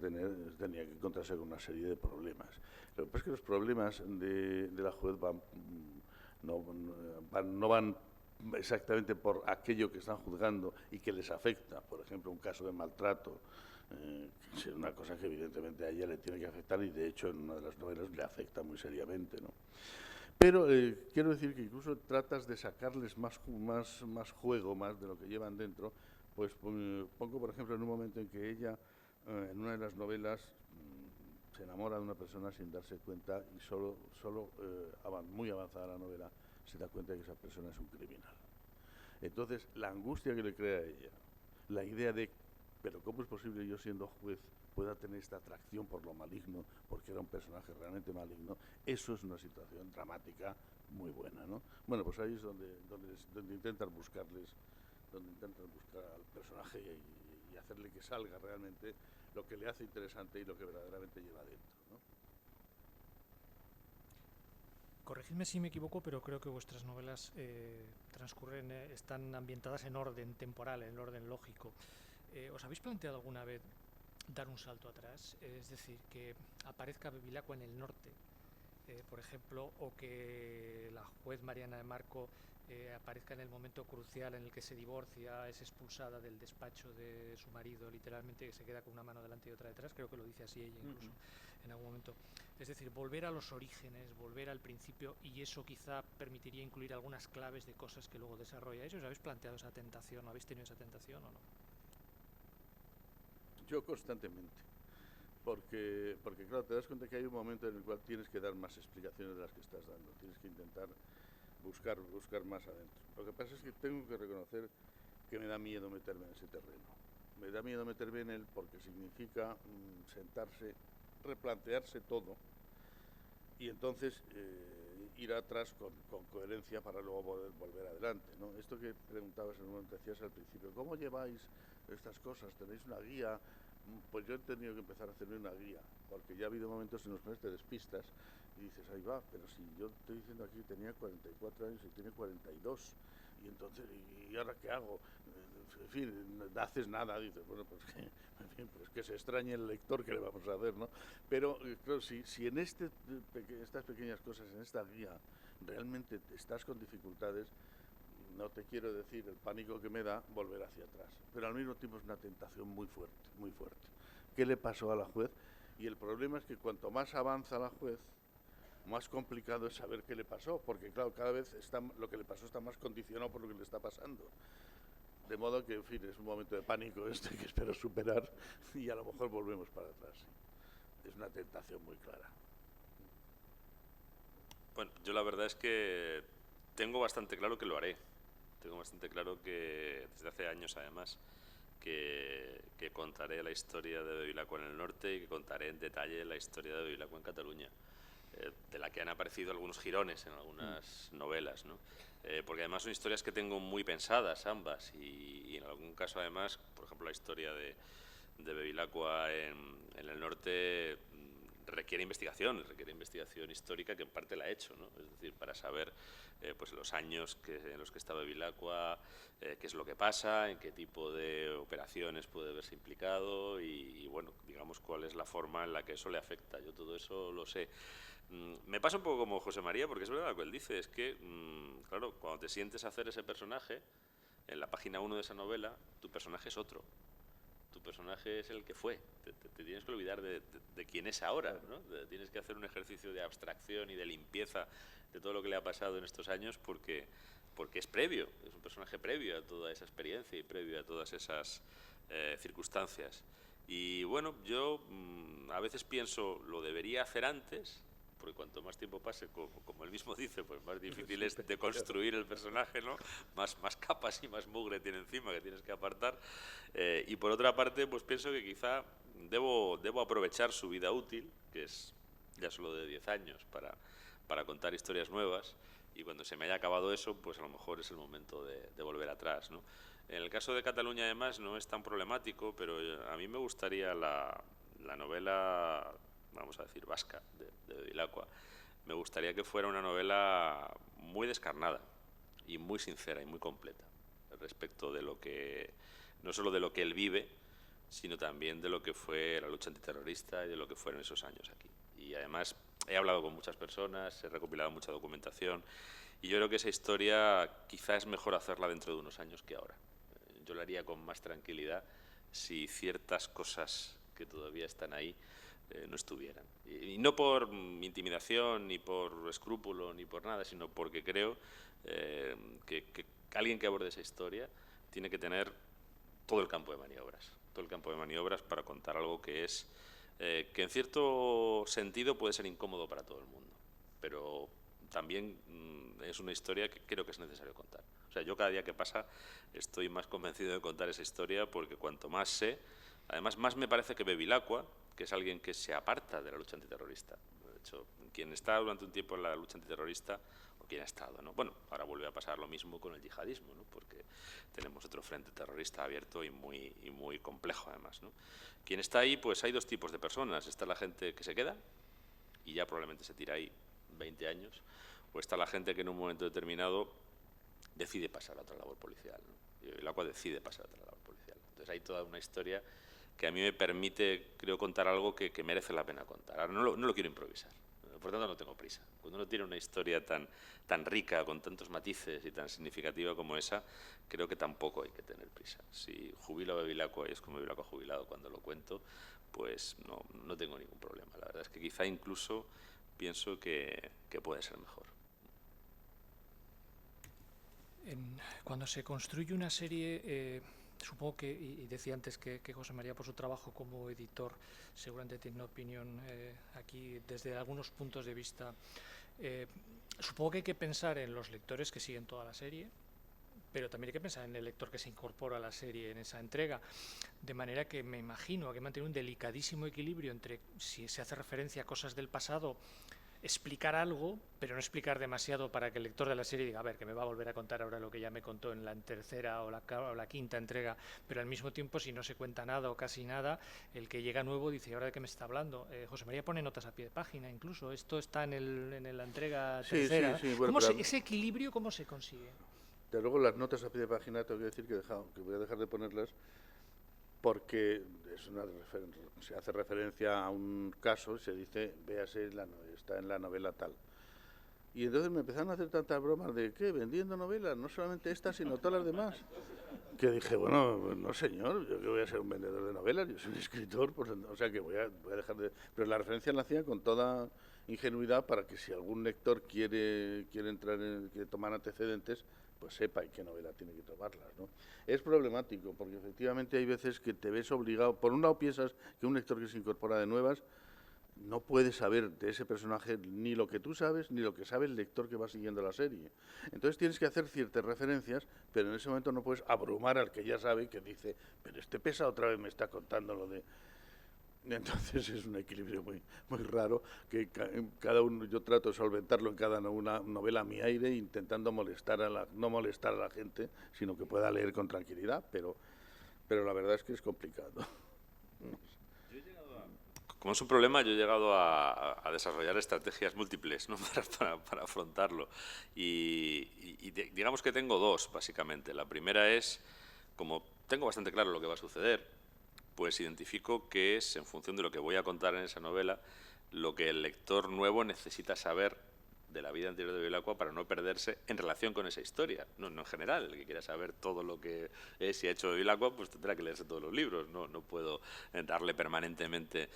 encontrarse con una serie de problemas. Lo que pasa es que los problemas de la juez no van exactamente por aquello que están juzgando y que les afecta. Por ejemplo, un caso de maltrato, es una cosa que evidentemente a ella le tiene que afectar, y de hecho en una de las novelas le afecta muy seriamente, ¿no? Pero quiero decir que incluso tratas de sacarles más juego, más de lo que llevan dentro. Pues pongo, por ejemplo, en un momento en que ella, en una de las novelas, se enamora de una persona sin darse cuenta, y solo muy avanzada la novela se da cuenta de que esa persona es un criminal. Entonces, la angustia que le crea a ella, la idea de, pero ¿cómo es posible yo, siendo juez, pueda tener esta atracción por lo maligno, porque era un personaje realmente maligno? Eso es una situación dramática muy buena, ¿no? Bueno, pues ahí es donde intentan buscar al personaje y hacerle que salga realmente lo que le hace interesante y lo que verdaderamente lleva dentro, ¿no? Corregidme si me equivoco, pero creo que vuestras novelas están ambientadas en orden temporal, en orden lógico. ¿Os habéis planteado alguna vez dar un salto atrás? Es decir, que aparezca Bevilacqua en el norte, por ejemplo, o que la juez Mariana de Marco aparezca en el momento crucial en el que se divorcia, es expulsada del despacho de su marido, literalmente, que se queda con una mano delante y otra detrás. Creo que lo dice así ella incluso en algún momento. Es decir, volver a los orígenes, volver al principio, y eso quizá permitiría incluir algunas claves de cosas que luego desarrolláis. ¿Os habéis planteado esa tentación? ¿Habéis tenido esa tentación o no? Yo constantemente. Porque claro, te das cuenta que hay un momento en el cual tienes que dar más explicaciones de las que estás dando. Tienes que intentar buscar más adentro. Lo que pasa es que tengo que reconocer que me da miedo meterme en ese terreno. Me da miedo meterme en él porque significa sentarse, replantearse todo, y entonces ir atrás con coherencia para luego poder volver adelante, ¿no? Esto que preguntabas en un momento, decías al principio, ¿cómo lleváis estas cosas? ¿Tenéis una guía? Pues yo he tenido que empezar a hacerme una guía, porque ya ha habido momentos en los que te despistas y dices, ahí va, pero si yo estoy diciendo aquí tenía 44 años y tiene 42, y entonces, ¿y ahora qué hago? En fin, no haces nada, dices, bueno, pues que, en fin, pues que se extrañe el lector, que le vamos a hacer, ¿no? Pero claro, si en estas pequeñas cosas, en esta guía, realmente estás con dificultades, no te quiero decir el pánico que me da volver hacia atrás, pero al mismo tiempo es una tentación muy fuerte, muy fuerte. ¿Qué le pasó a la juez? Y el problema es que cuanto más avanza la juez, más complicado es saber qué le pasó, porque claro, cada vez lo que le pasó está más condicionado por lo que le está pasando. De modo que, en fin, es un momento de pánico que espero superar y a lo mejor volvemos para atrás. Es una tentación muy clara. Bueno, yo la verdad es que tengo bastante claro que lo haré. Tengo bastante claro que desde hace años, además, que contaré la historia de Bevilacqua en el norte y que contaré en detalle la historia de Bevilacqua en Cataluña, de la que han aparecido algunos jirones en algunas novelas, ¿no? Porque además son historias que tengo muy pensadas ambas y en algún caso además, por ejemplo, la historia de Bevilacqua en el norte requiere investigación histórica que en parte la he hecho, ¿no? Es decir, para saber pues los años en los que estaba Bevilacqua, qué es lo que pasa, en qué tipo de operaciones puede verse implicado y bueno, digamos cuál es la forma en la que eso le afecta. Yo todo eso lo sé. Me pasa un poco como José María, porque es verdad lo que él dice, es que, claro, cuando te sientes a hacer ese personaje, en la página 1 de esa novela, tu personaje es otro. Tu personaje es el que fue. Te tienes que olvidar de quién es ahora, ¿no? Tienes que hacer un ejercicio de abstracción y de limpieza de todo lo que le ha pasado en estos años porque es previo, es un personaje previo a toda esa experiencia y previo a todas esas circunstancias. Y bueno, yo a veces pienso, lo debería hacer antes, porque cuanto más tiempo pase, como él mismo dice, pues más difícil es de construir el personaje, ¿no? Más capas y más mugre tiene encima que tienes que apartar. Y por otra parte, pues pienso que quizá debo aprovechar su vida útil, que es ya solo de 10 años, para contar historias nuevas, y cuando se me haya acabado eso, pues a lo mejor es el momento de volver atrás, ¿no? En el caso de Cataluña, además, no es tan problemático, pero a mí me gustaría la novela, vamos a decir, vasca, de Bevilacqua. Me gustaría que fuera una novela muy descarnada y muy sincera y muy completa respecto de lo que, no solo de lo que él vive, sino también de lo que fue la lucha antiterrorista y de lo que fueron esos años aquí. Y además he hablado con muchas personas, he recopilado mucha documentación y yo creo que esa historia quizá es mejor hacerla dentro de unos años que ahora. Yo la haría con más tranquilidad si ciertas cosas que todavía están ahí no estuvieran. Y no por intimidación, ni por escrúpulo, ni por nada, sino porque creo que alguien que aborde esa historia tiene que tener todo el campo de maniobras para contar algo que es que en cierto sentido puede ser incómodo para todo el mundo, pero también es una historia que creo que es necesario contar. O sea, yo cada día que pasa estoy más convencido de contar esa historia porque cuanto más sé, además más me parece que Bevilacqua, que es alguien que se aparta de la lucha antiterrorista. De hecho, quien está durante un tiempo en la lucha antiterrorista, o quien ha estado, ¿no? Bueno, ahora vuelve a pasar lo mismo con el yihadismo, ¿no? Porque tenemos otro frente terrorista abierto y muy complejo, además, ¿no? Quien está ahí, pues hay dos tipos de personas. Está la gente que se queda y ya probablemente se tira ahí 20 años, o está la gente que en un momento determinado decide pasar a otra labor policial, ¿no? Y Bevilacqua decide pasar a otra labor policial. Entonces hay toda una historia que a mí me permite, creo, contar algo que merece la pena contar. Ahora no lo quiero improvisar, por tanto no tengo prisa. Cuando uno tiene una historia tan rica, con tantos matices y tan significativa como esa, creo que tampoco hay que tener prisa. Si jubilo a Bevilacqua y es como Bevilacqua jubilado cuando lo cuento, pues no tengo ningún problema. La verdad es que quizá incluso pienso que puede ser mejor. Cuando se construye una serie, supongo que, y decía antes que José María, por su trabajo como editor, seguramente tiene una opinión aquí desde algunos puntos de vista. Supongo que hay que pensar en los lectores que siguen toda la serie, pero también hay que pensar en el lector que se incorpora a la serie en esa entrega, de manera que me imagino que hay que mantener un delicadísimo equilibrio entre, si se hace referencia a cosas del pasado, explicar algo, pero no explicar demasiado para que el lector de la serie diga, a ver, que me va a volver a contar ahora lo que ya me contó en la tercera o la quinta entrega, pero al mismo tiempo, si no se cuenta nada o casi nada, el que llega nuevo dice, ¿ahora de qué me está hablando? José María pone notas a pie de página, incluso, esto está en la entrega tercera. Sí, bueno, ¿Ese equilibrio cómo se consigue? De luego las notas a pie de página tengo que decir que voy a dejar de ponerlas porque se hace referencia a un caso y se dice, véase, está en la novela tal. Y entonces me empezaron a hacer tantas bromas de, ¿qué? ¿Vendiendo novelas? No solamente estas, sino todas las demás. Que dije, bueno, no señor, yo que voy a ser un vendedor de novelas, yo soy un escritor, pues, o sea que voy a dejar de... Pero la referencia la hacía con toda ingenuidad para que si algún lector quiere entrar quiere tomar antecedentes, pues sepa en qué novela tiene que tomarlas, ¿no? Es problemático, porque efectivamente hay veces que te ves obligado, por un lado piensas que un lector que se incorpora de nuevas no puede saber de ese personaje ni lo que tú sabes, ni lo que sabe el lector que va siguiendo la serie. Entonces tienes que hacer ciertas referencias, pero en ese momento no puedes abrumar al que ya sabe, que dice, pero este pesa otra vez me está contando lo de... Entonces es un equilibrio muy raro, que cada uno, yo trato de solventarlo en cada una novela a mi aire, intentando no molestar a la gente, sino que pueda leer con tranquilidad, pero la verdad es que es complicado. Como es un problema, yo he llegado a desarrollar estrategias múltiples, ¿no? para afrontarlo. Digamos que tengo dos, básicamente. La primera es, como tengo bastante claro lo que va a suceder, pues identifico que es, en función de lo que voy a contar en esa novela, lo que el lector nuevo necesita saber de la vida anterior de Bevilacqua para no perderse en relación con esa historia. No en general, el que quiera saber todo lo que es y ha hecho Bevilacqua, pues tendrá que leerse todos los libros, no puedo darle permanentemente.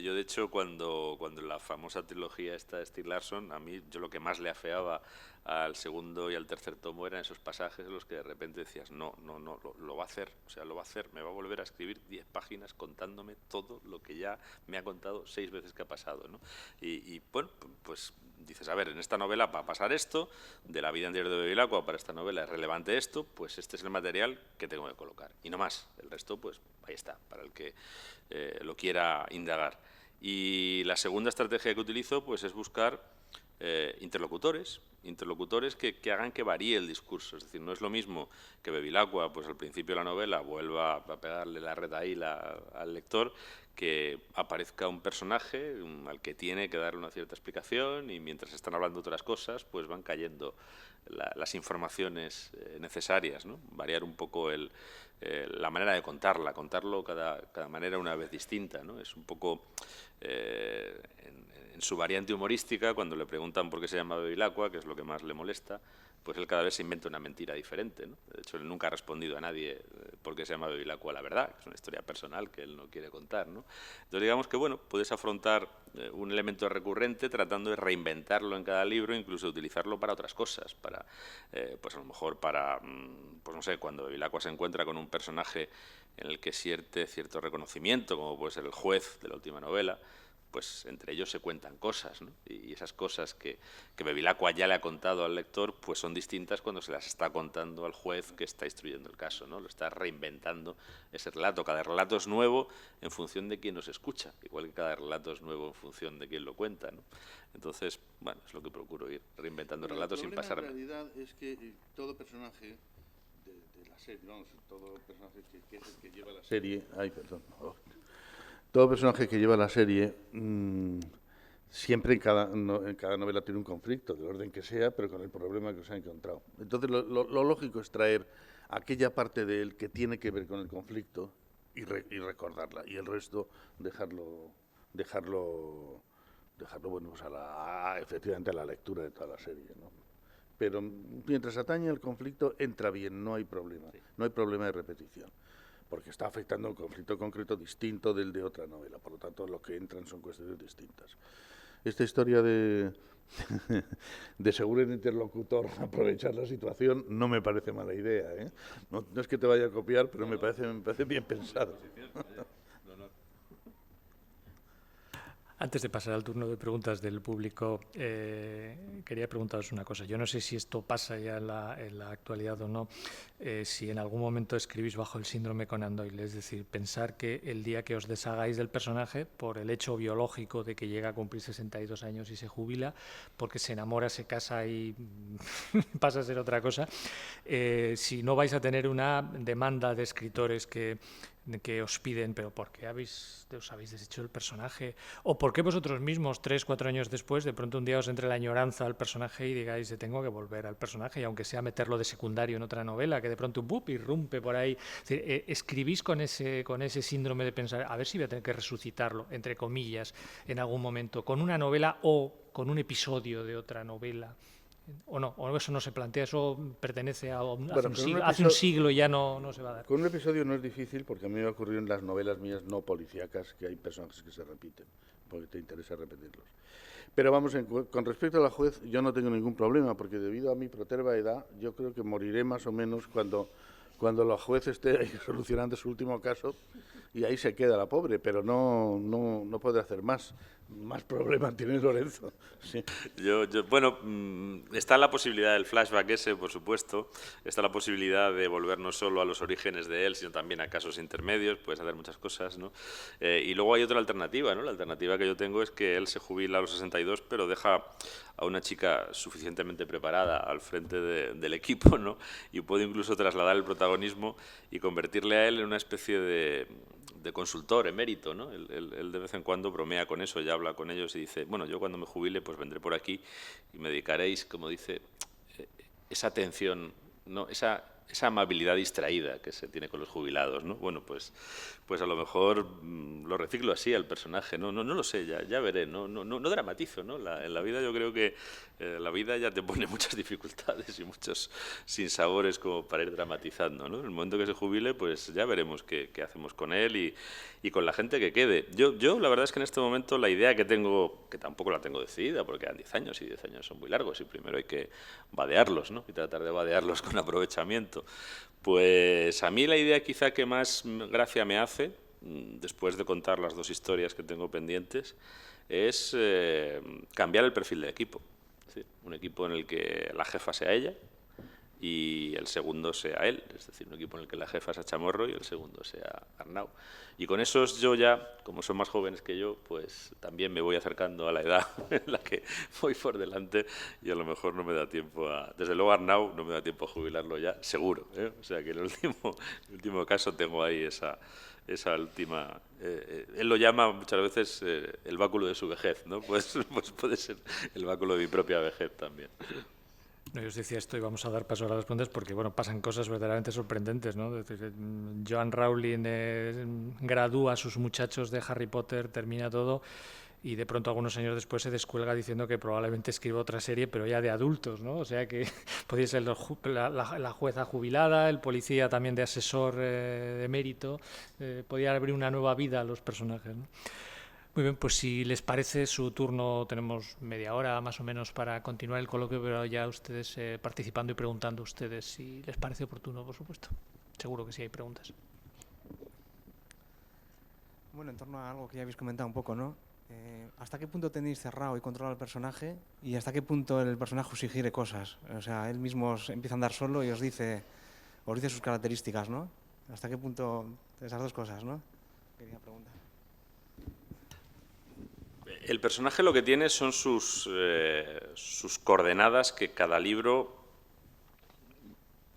Yo, de hecho, cuando la famosa trilogía esta de Stieg Larsson, a mí yo lo que más le afeaba al segundo y al tercer tomo eran esos pasajes en los que de repente decías, no, lo va a hacer, o sea, lo va a hacer, me va a volver a escribir 10 páginas contándome todo lo que ya me ha contado 6 veces que ha pasado, ¿no? Y bueno, pues dices, a ver, en esta novela va a pasar esto, de la vida anterior de Bevilacqua para esta novela es relevante esto, pues este es el material que tengo que colocar. Y no más, el resto, pues ahí está, para el que lo quiera indagar. Y la segunda estrategia que utilizo, pues es buscar interlocutores que hagan que varíe el discurso. Es decir, no es lo mismo que Bevilacqua, pues al principio de la novela, vuelva a pegarle la retahíla al lector, que aparezca un personaje al que tiene que darle una cierta explicación y mientras están hablando otras cosas, pues van cayendo las informaciones necesarias, ¿no? Variar un poco la manera de contarlo cada manera una vez distinta, ¿no? Es un poco en su variante humorística, cuando le preguntan por qué se llama Bevilacqua, que es lo que más le molesta, pues él cada vez se inventa una mentira diferente, ¿no? De hecho, él nunca ha respondido a nadie por qué se llama Bevilacqua la verdad, que es una historia personal que él no quiere contar, ¿no? Entonces, digamos que, bueno, puedes afrontar un elemento recurrente tratando de reinventarlo en cada libro, incluso utilizarlo para otras cosas, para, pues a lo mejor para, pues no sé, cuando Bevilacqua se encuentra con un personaje en el que siente cierto reconocimiento, como puede ser el juez de la última novela, pues entre ellos se cuentan cosas, ¿no? Y esas cosas que Bevilacqua ya le ha contado al lector, pues son distintas cuando se las está contando al juez que está instruyendo el caso, ¿no? Lo está reinventando ese relato. Cada relato es nuevo en función de quién nos escucha, igual que cada relato es nuevo en función de quién lo cuenta, ¿no? Entonces, bueno, es lo que procuro ir reinventando relatos sin pasarme. La realidad es que todo personaje de la serie, vamos, todo personaje que es el que lleva la serie... Ay, perdón. Todo personaje que lleva la serie siempre en cada novela tiene un conflicto, del orden que sea, pero con el problema que se ha encontrado. Entonces lo lógico es traer aquella parte de él que tiene que ver con el conflicto y recordarla, y el resto dejarlo bueno, pues efectivamente a la lectura de toda la serie, ¿no? Pero mientras atañe al conflicto entra bien, no hay problema, no hay problema de repetición, porque está afectando un conflicto concreto distinto del de otra novela, por lo tanto lo que entran son cuestiones distintas. Esta historia de seguro el interlocutor aprovechar la situación no me parece mala idea, ¿eh? No es que te vaya a copiar, pero me parece bien pensado. Antes de pasar al turno de preguntas del público, quería preguntaros una cosa. Yo no sé si esto pasa ya en la actualidad o no, si en algún momento escribís bajo el síndrome Conan Doyle, es decir, pensar que el día que os deshagáis del personaje, por el hecho biológico de que llega a cumplir 62 años y se jubila, porque se enamora, se casa y pasa a ser otra cosa, si no vais a tener una demanda de escritores que que os piden, pero ¿por qué os habéis deshecho del personaje? ¿O por qué vosotros mismos, 3, 4 años después, de pronto un día os entre la añoranza al personaje y digáis, tengo que volver al personaje, y aunque sea meterlo de secundario en otra novela, que de pronto irrumpe por ahí? Es decir, escribís con ese síndrome de pensar, a ver si voy a tener que resucitarlo, entre comillas, en algún momento, con una novela o con un episodio de otra novela. ¿O no? ¿O eso no se plantea? ¿Eso pertenece a hace un siglo y ya no se va a dar? Con un episodio no es difícil, porque a mí me ha ocurrido en las novelas mías no policíacas que hay personajes que se repiten, porque te interesa repetirlos. Pero vamos, con respecto a la juez, yo no tengo ningún problema, porque debido a mi proterva edad, yo creo que moriré más o menos cuando la juez esté ahí solucionando su último caso, y ahí se queda la pobre, pero no podré hacer más. Más problemas tiene Lorenzo. Sí. Bueno, está la posibilidad del flashback ese, por supuesto. Está la posibilidad de volver no solo a los orígenes de él, sino también a casos intermedios. Puedes hacer muchas cosas, ¿no? Y luego hay otra alternativa, ¿no? La alternativa que yo tengo es que él se jubila a los 62, pero deja a una chica suficientemente preparada al frente del equipo, ¿no? Y puede incluso trasladar el protagonismo y convertirle a él en una especie de consultor emérito, ¿no? Él de vez en cuando bromea con eso, ya habla con ellos y dice, bueno, yo cuando me jubile pues vendré por aquí y me dedicaréis, como dice, esa atención, ¿no? Esa amabilidad distraída que se tiene con los jubilados, ¿no? Bueno, pues a lo mejor lo reciclo así al personaje, no lo sé, ya veré, no dramatizo, ¿no? En la vida yo creo que la vida ya te pone muchas dificultades y muchos sinsabores como para ir dramatizando, ¿no? En el momento que se jubile, pues ya veremos qué hacemos con él y con la gente que quede. Yo la verdad es que en este momento la idea que tengo, que tampoco la tengo decidida, porque quedan 10 años y 10 años son muy largos y primero hay que vadearlos, ¿no? Y tratar de vadearlos con aprovechamiento. Pues a mí la idea quizá que más gracia me hace, después de contar las 2 historias que tengo pendientes, es cambiar el perfil del equipo. Es decir, un equipo en el que la jefa sea ella y el segundo sea él, es decir, un equipo en el que la jefa sea Chamorro y el segundo sea Arnau. Y con esos yo ya, como son más jóvenes que yo, pues también me voy acercando a la edad en la que voy por delante y a lo mejor no me da tiempo a... Desde luego Arnau no me da tiempo a jubilarlo ya, seguro, ¿eh? O sea que en el último caso tengo ahí esa última... él lo llama muchas veces el báculo de su vejez, ¿no? Pues puede ser el báculo de mi propia vejez también. No, yo os decía esto y vamos a dar paso a las preguntas porque bueno, pasan cosas verdaderamente sorprendentes, ¿no? Joan Rowling gradúa a sus muchachos de Harry Potter, termina todo y de pronto algunos años después se descuelga diciendo que probablemente escriba otra serie, pero ya de adultos, ¿no? O sea que podría ser la jueza jubilada, el policía también de asesor de mérito, podría abrir una nueva vida a los personajes, ¿no? Muy bien, pues si les parece, su turno, tenemos media hora más o menos para continuar el coloquio, pero ya ustedes participando y preguntando ustedes si les parece oportuno, por supuesto. Seguro que sí hay preguntas. Bueno, en torno a algo que ya habéis comentado un poco, ¿no? ¿Hasta qué punto tenéis cerrado y controlado al personaje y hasta qué punto el personaje os sugiere cosas? O sea, él mismo empieza a andar solo y os dice sus características, ¿no? ¿Hasta qué punto esas 2 cosas, ¿no? Quería preguntar. El personaje lo que tiene son sus coordenadas que cada libro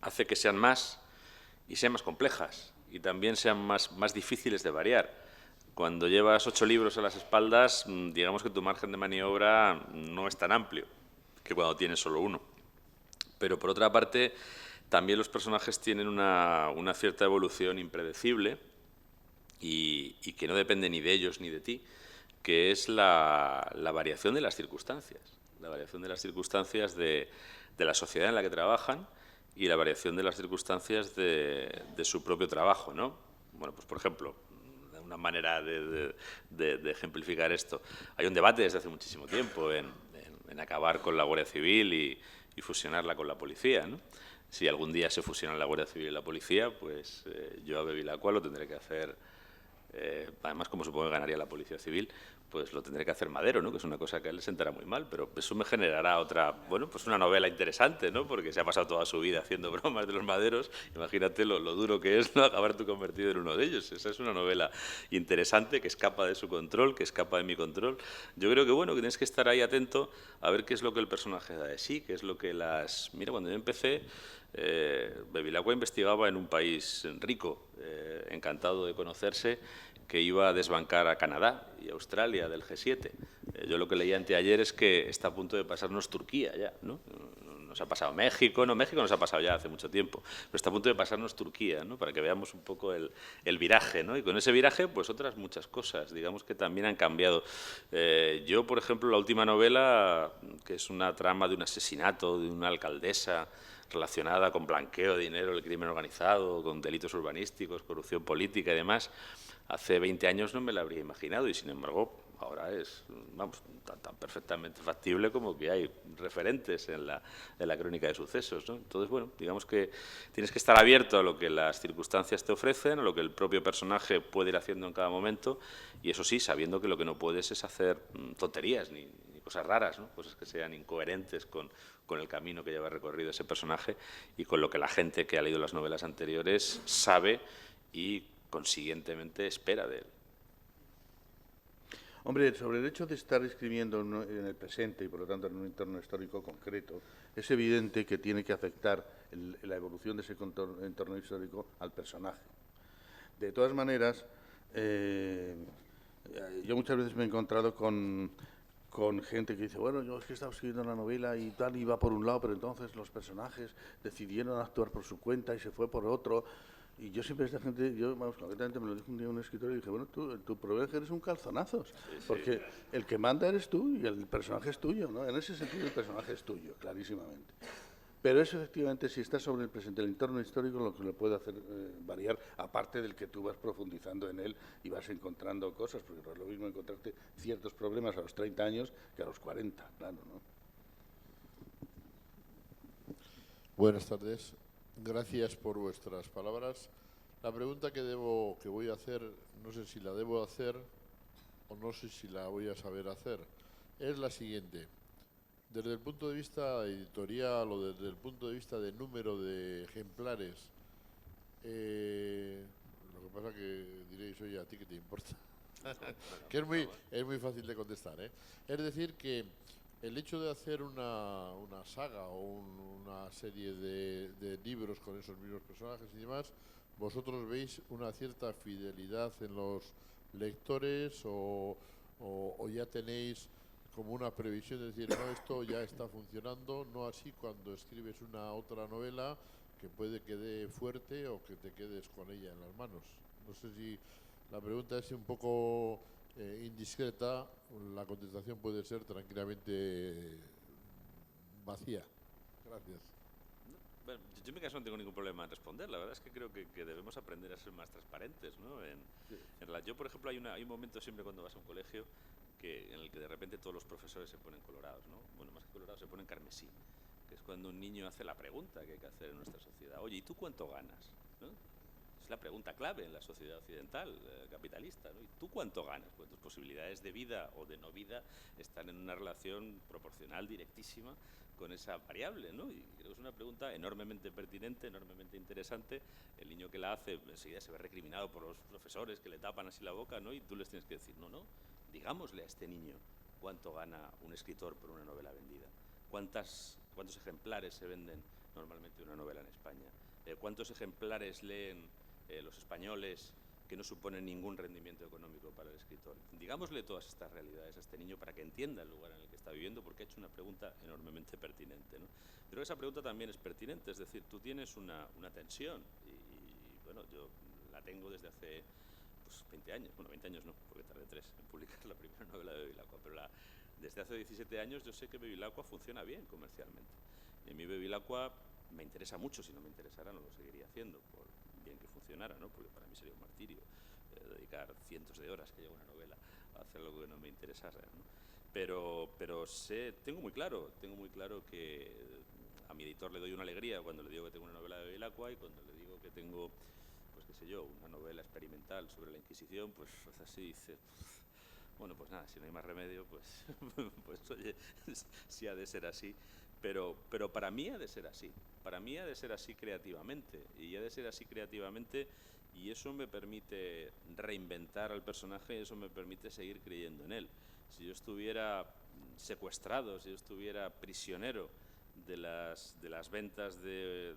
hace que sean más y sean más complejas y también sean más difíciles de variar. Cuando llevas 8 libros a las espaldas, digamos que tu margen de maniobra no es tan amplio que cuando tienes solo uno. Pero por otra parte, también los personajes tienen una cierta evolución impredecible y que no depende ni de ellos ni de ti, que es la variación de las circunstancias. La variación de las circunstancias de la sociedad en la que trabajan y la variación de las circunstancias de su propio trabajo, ¿no? Bueno, pues por ejemplo, una manera de ejemplificar esto. Hay un debate desde hace muchísimo tiempo en acabar con la Guardia Civil y fusionarla con la policía, ¿no? Si algún día se fusionan la Guardia Civil y la policía, pues yo a Bevilacqua lo tendré que hacer, además como supongo que ganaría la Policía Civil, pues lo tendré que hacer Madero, ¿no? Que es una cosa que a él le sentará muy mal, pero eso me generará otra, bueno, pues una novela interesante, ¿no? Porque se ha pasado toda su vida haciendo bromas de los maderos, imagínate lo duro que es, ¿no? Acabar tú convertido en uno de ellos. Esa es una novela interesante que escapa de su control, que escapa de mi control. Yo creo que, bueno, que tienes que estar ahí atento a ver qué es lo que el personaje da de sí, qué es lo que las... Mira, cuando yo empecé, Bevilacqua investigaba en un país rico, encantado de conocerse, que iba a desbancar a Canadá y Australia del G7. Yo lo que leí anteayer es que está a punto de pasarnos Turquía ya, ¿no? Nos ha pasado México, no, México nos ha pasado ya hace mucho tiempo, pero está a punto de pasarnos Turquía, ¿no? Para que veamos un poco el viraje, ¿no? Y con ese viraje, pues otras muchas cosas, digamos que también han cambiado. Yo, por ejemplo, la última novela, que es una trama de un asesinato de una alcaldesa relacionada con blanqueo de dinero, el crimen organizado, con delitos urbanísticos, corrupción política y demás, hace 20 años no me la habría imaginado y, sin embargo, ahora es, vamos, tan perfectamente factible como que hay referentes en la crónica de sucesos, ¿no? Entonces, bueno, digamos que tienes que estar abierto a lo que las circunstancias te ofrecen, a lo que el propio personaje puede ir haciendo en cada momento, y eso sí, sabiendo que lo que no puedes es hacer tonterías ni cosas raras, ¿no? Cosas que sean incoherentes con el camino que lleva recorrido ese personaje y con lo que la gente que ha leído las novelas anteriores sabe y consiguientemente espera de él. Hombre, sobre el hecho de estar escribiendo en el presente y, por lo tanto, en un entorno histórico concreto, es evidente que tiene que afectar la evolución de ese entorno histórico al personaje. De todas maneras, yo muchas veces me he encontrado con gente que dice, bueno, yo es que estaba escribiendo una novela y tal, iba por un lado, pero entonces los personajes decidieron actuar por su cuenta y se fue por otro. Y yo siempre, esta gente, yo, vamos, concretamente me lo dijo un día un escritor y dije, bueno, tu problema es que eres un calzonazos, porque el que manda eres tú y el personaje es tuyo, ¿no? En ese sentido el personaje es tuyo, clarísimamente. Pero eso, efectivamente, si está sobre el presente, el entorno histórico, lo que le puede hacer variar, aparte del que tú vas profundizando en él y vas encontrando cosas, porque no es lo mismo encontrarte ciertos problemas a los 30 años que a los 40, claro, ¿no? Buenas tardes. Gracias por vuestras palabras. La pregunta que voy a hacer, no sé si la debo hacer o no sé si la voy a saber hacer, es la siguiente. Desde el punto de vista editorial o desde el punto de vista de número de ejemplares, lo que pasa que diréis, oye, ¿a ti qué te importa? Que es muy fácil de contestar, ¿eh? Es decir, que el hecho de hacer una saga o una serie de libros con esos mismos personajes y demás, ¿vosotros veis una cierta fidelidad en los lectores o ya tenéis como una previsión de decir, no, esto ya está funcionando, no así cuando escribes una otra novela que puede que dé fuerte o que te quedes con ella en las manos? No sé si la pregunta es un poco indiscreta, la contestación puede ser tranquilamente vacía. Gracias. Bueno, yo en mi caso no tengo ningún problema en responder. La verdad es que creo que debemos aprender a ser más transparentes, ¿no? Yo, por ejemplo, hay un momento siempre cuando vas a un colegio en el que de repente todos los profesores se ponen colorados, ¿no? Bueno, más que colorados, se ponen carmesí, que es cuando un niño hace la pregunta que hay que hacer en nuestra sociedad. Oye, ¿y tú cuánto ganas? ¿No? Es la pregunta clave en la sociedad occidental, capitalista, ¿no? ¿Y tú cuánto ganas? Pues tus posibilidades de vida o de no vida están en una relación proporcional directísima con esa variable, ¿no? Y creo que es una pregunta enormemente pertinente, enormemente interesante. El niño que la hace enseguida se ve recriminado por los profesores que le tapan así la boca, ¿no? Y tú les tienes que decir, no, digámosle a este niño cuánto gana un escritor por una novela vendida, cuántos ejemplares se venden normalmente de una novela en España, cuántos ejemplares leen los españoles que no suponen ningún rendimiento económico para el escritor. Digámosle todas estas realidades a este niño para que entienda el lugar en el que está viviendo, porque ha hecho una pregunta enormemente pertinente, ¿no? Pero esa pregunta también es pertinente, es decir, tú tienes una tensión y bueno, yo la tengo desde hace 20 años, bueno, 20 años no, porque tardé 3 en publicar la primera novela de Bevilacqua, pero desde hace 17 años yo sé que Bevilacqua funciona bien comercialmente. Y a mí Bevilacqua me interesa mucho, si no me interesara no lo seguiría haciendo, por bien que funcionara, ¿no? Porque para mí sería un martirio dedicar cientos de horas que lleva una novela a hacer algo que no me interesara, ¿no? Pero tengo muy claro que a mi editor le doy una alegría cuando le digo que tengo una novela de Bevilacqua y cuando le digo que tengo, pues qué sé yo, una novela experimental sobre la Inquisición, pues así dice, bueno, pues nada, si no hay más remedio, pues oye, sí ha de ser así. Pero para mí ha de ser así, creativamente, y ha de ser así creativamente, y eso me permite reinventar al personaje, y eso me permite seguir creyendo en él. Si yo estuviera secuestrado, si yo estuviera prisionero de las ventas de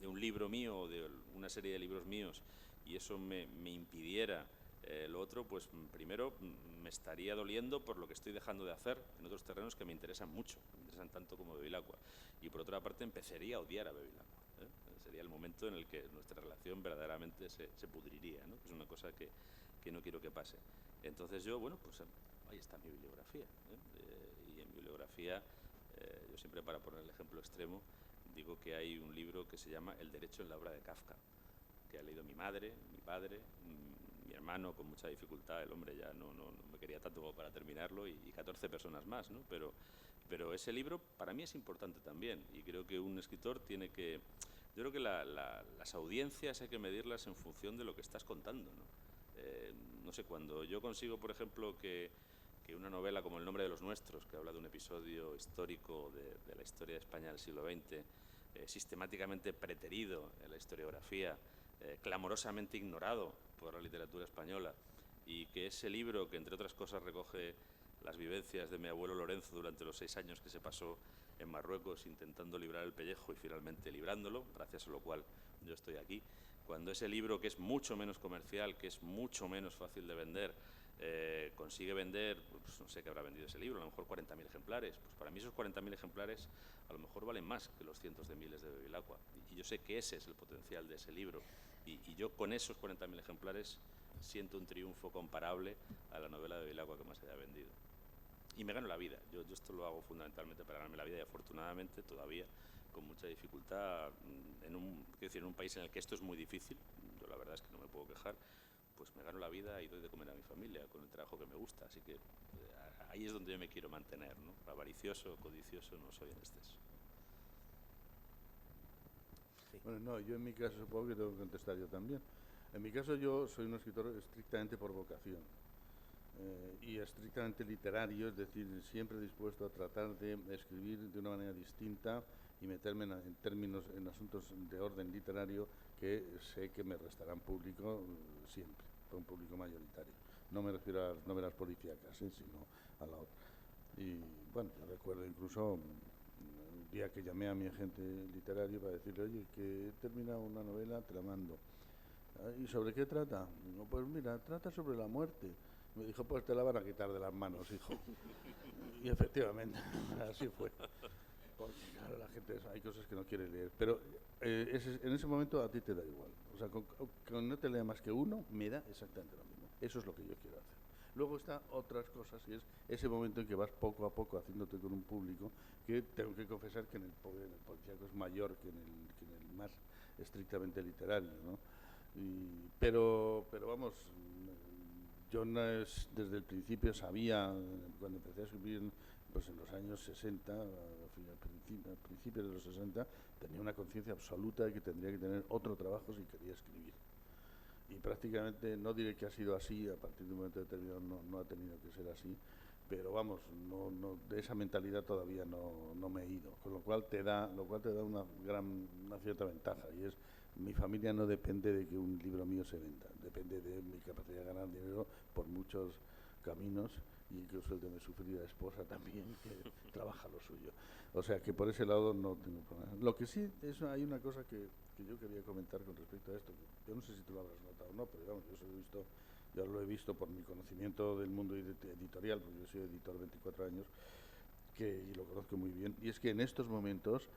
un libro mío o de una serie de libros míos y eso me impidiera lo otro, pues primero me estaría doliendo por lo que estoy dejando de hacer en otros terrenos que me interesan mucho, me interesan tanto como Bevilacqua, y por otra parte empezaría a odiar a Bevilacqua, ¿eh? Sería el momento en el que nuestra relación verdaderamente se pudriría, ¿no? Es una cosa que no quiero que pase. Entonces yo, bueno, pues ahí está mi bibliografía, y en mi bibliografía, yo siempre, para poner el ejemplo extremo, digo que hay un libro que se llama El derecho en la obra de Kafka, que ha leído mi madre, mi padre, mi hermano con mucha dificultad, el hombre ya no me quería tanto como para terminarlo, y 14 personas más, ¿no? Pero ese libro para mí es importante también, y creo que un escritor tiene que... Yo creo que las audiencias hay que medirlas en función de lo que estás contando, ¿no? No sé, cuando yo consigo, por ejemplo, que una novela como El nombre de los nuestros, que habla de un episodio histórico de la historia de España del siglo XX, sistemáticamente preterido en la historiografía, clamorosamente ignorado por la literatura española, y que ese libro, que entre otras cosas recoge las vivencias de mi abuelo Lorenzo durante los 6 años que se pasó en Marruecos intentando librar el pellejo y finalmente librándolo, gracias a lo cual yo estoy aquí, cuando ese libro, que es mucho menos comercial, que es mucho menos fácil de vender, consigue vender, pues no sé qué habrá vendido ese libro, a lo mejor 40.000 ejemplares, pues para mí esos 40.000 ejemplares a lo mejor valen más que los cientos de miles de Bevilacqua, y yo sé que ese es el potencial de ese libro, y yo con esos 40.000 ejemplares siento un triunfo comparable a la novela de Bevilacqua que más haya vendido. Y me gano la vida. Yo esto lo hago fundamentalmente para ganarme la vida, y afortunadamente todavía con mucha dificultad en un país en el que esto es muy difícil. Yo la verdad es que no me puedo quejar, pues me gano la vida y doy de comer a mi familia con el trabajo que me gusta, así que ahí es donde yo me quiero mantener, ¿no? Avaricioso, codicioso no soy en exceso. Sí. Bueno, no, yo en mi caso supongo que tengo que contestar yo también. En mi caso yo soy un escritor estrictamente por vocación. Y estrictamente literario, es decir, siempre dispuesto a tratar de escribir de una manera distinta y meterme en asuntos de orden literario que sé que me restarán público siempre, un público mayoritario. No me refiero a las novelas policíacas, sino a la otra. Y bueno, yo recuerdo incluso un día que llamé a mi agente literario para decirle, oye, que he terminado una novela, te la mando. ¿Y sobre qué trata? Digo, pues mira, trata sobre la muerte. Me dijo, pues te la van a quitar de las manos, hijo. Y efectivamente, así fue. Porque claro, la gente, hay cosas que no quiere leer. Pero en ese momento a ti te da igual. O sea, con no te lea más que uno, me da exactamente lo mismo. Eso es lo que yo quiero hacer. Luego está otras cosas, y es ese momento en que vas poco a poco haciéndote con un público, que tengo que confesar que en el policíaco es mayor que en el más estrictamente literario, ¿no? Pero vamos, yo desde el principio sabía, cuando empecé a escribir pues en los años 60, a principios de los 60, tenía una conciencia absoluta de que tendría que tener otro trabajo si quería escribir. Y prácticamente, no diré que ha sido así, a partir de un momento determinado no ha tenido que ser así, pero vamos, de esa mentalidad todavía no me he ido, con lo cual te da una cierta ventaja, y es: mi familia no depende de que un libro mío se venda, depende de mi capacidad de ganar dinero por muchos caminos, y incluso el de mi sufrida esposa también, que trabaja lo suyo. O sea que por ese lado no tengo problema. Lo que sí, hay una cosa que yo quería comentar con respecto a esto, que yo no sé si tú lo habrás notado o no, pero digamos, yo lo he visto por mi conocimiento del mundo editorial, porque yo soy editor 24 años, y lo conozco muy bien, y es que en estos momentos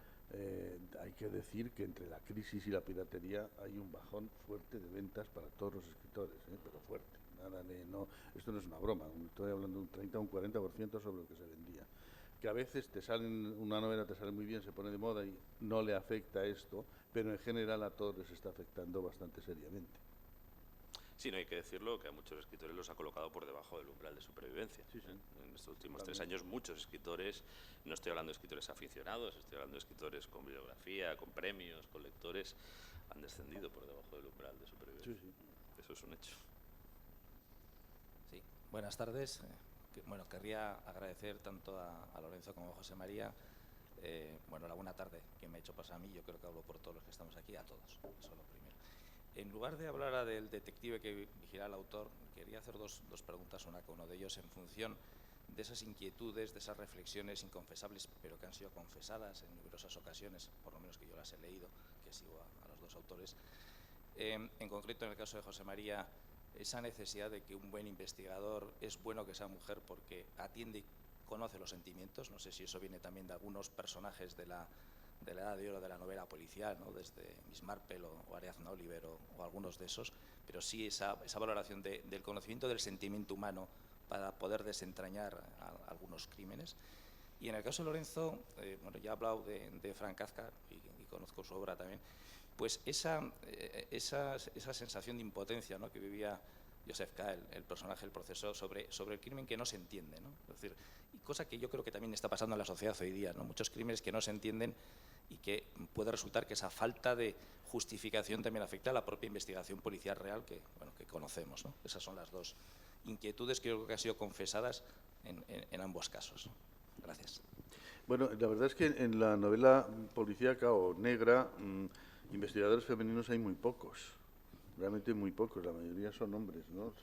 hay que decir que entre la crisis y la piratería hay un bajón fuerte de ventas para todos los escritores, pero fuerte. Esto no es una broma, estoy hablando de un 30 o un 40% sobre lo que se vendía. Que a veces una novela te sale muy bien, se pone de moda y no le afecta esto, pero en general a todos les está afectando bastante seriamente. Sí, no hay que decirlo, que a muchos escritores los ha colocado por debajo del umbral de supervivencia. Sí, sí. En estos últimos 3 años muchos escritores, no estoy hablando de escritores aficionados, estoy hablando de escritores con bibliografía, con premios, con lectores, han descendido por debajo del umbral de supervivencia. Sí, sí. Eso es un hecho. Sí, buenas tardes. Bueno, querría agradecer tanto a Lorenzo como a José María, la buena tarde que me ha hecho pasar a mí. Yo creo que hablo por todos los que estamos aquí, a todos, eso es lo primero. En lugar de hablar del detective que vigila al autor, quería hacer dos preguntas, una con uno de ellos, en función de esas inquietudes, de esas reflexiones inconfesables, pero que han sido confesadas en numerosas ocasiones, por lo menos que yo las he leído, que sigo a los dos autores. En concreto, en el caso de José María, esa necesidad de que un buen investigador es bueno que sea mujer porque atiende y conoce los sentimientos. No sé si eso viene también de algunos personajes de la edad de oro de la novela policial, ¿no? Desde Miss Marple o Ariadna Oliver o algunos de esos, pero sí esa valoración del conocimiento del sentimiento humano para poder desentrañar algunos crímenes. Y en el caso de Lorenzo, bueno, ya he hablado de Franz Kafka y conozco su obra también, pues esa sensación de impotencia, ¿no?, que vivía Joseph K., el personaje del proceso, sobre el crimen que no se entiende, ¿no? Es decir, cosa que yo creo que también está pasando en la sociedad hoy día, ¿no? Muchos crímenes que no se entienden y que puede resultar que esa falta de justificación también afecta a la propia investigación policial real que conocemos, ¿no? Esas son las dos inquietudes que yo creo que han sido confesadas en ambos casos. Gracias. Bueno, la verdad es que en la novela policíaca o negra, investigadores femeninos hay muy pocos, realmente muy pocos, la mayoría son hombres, ¿no?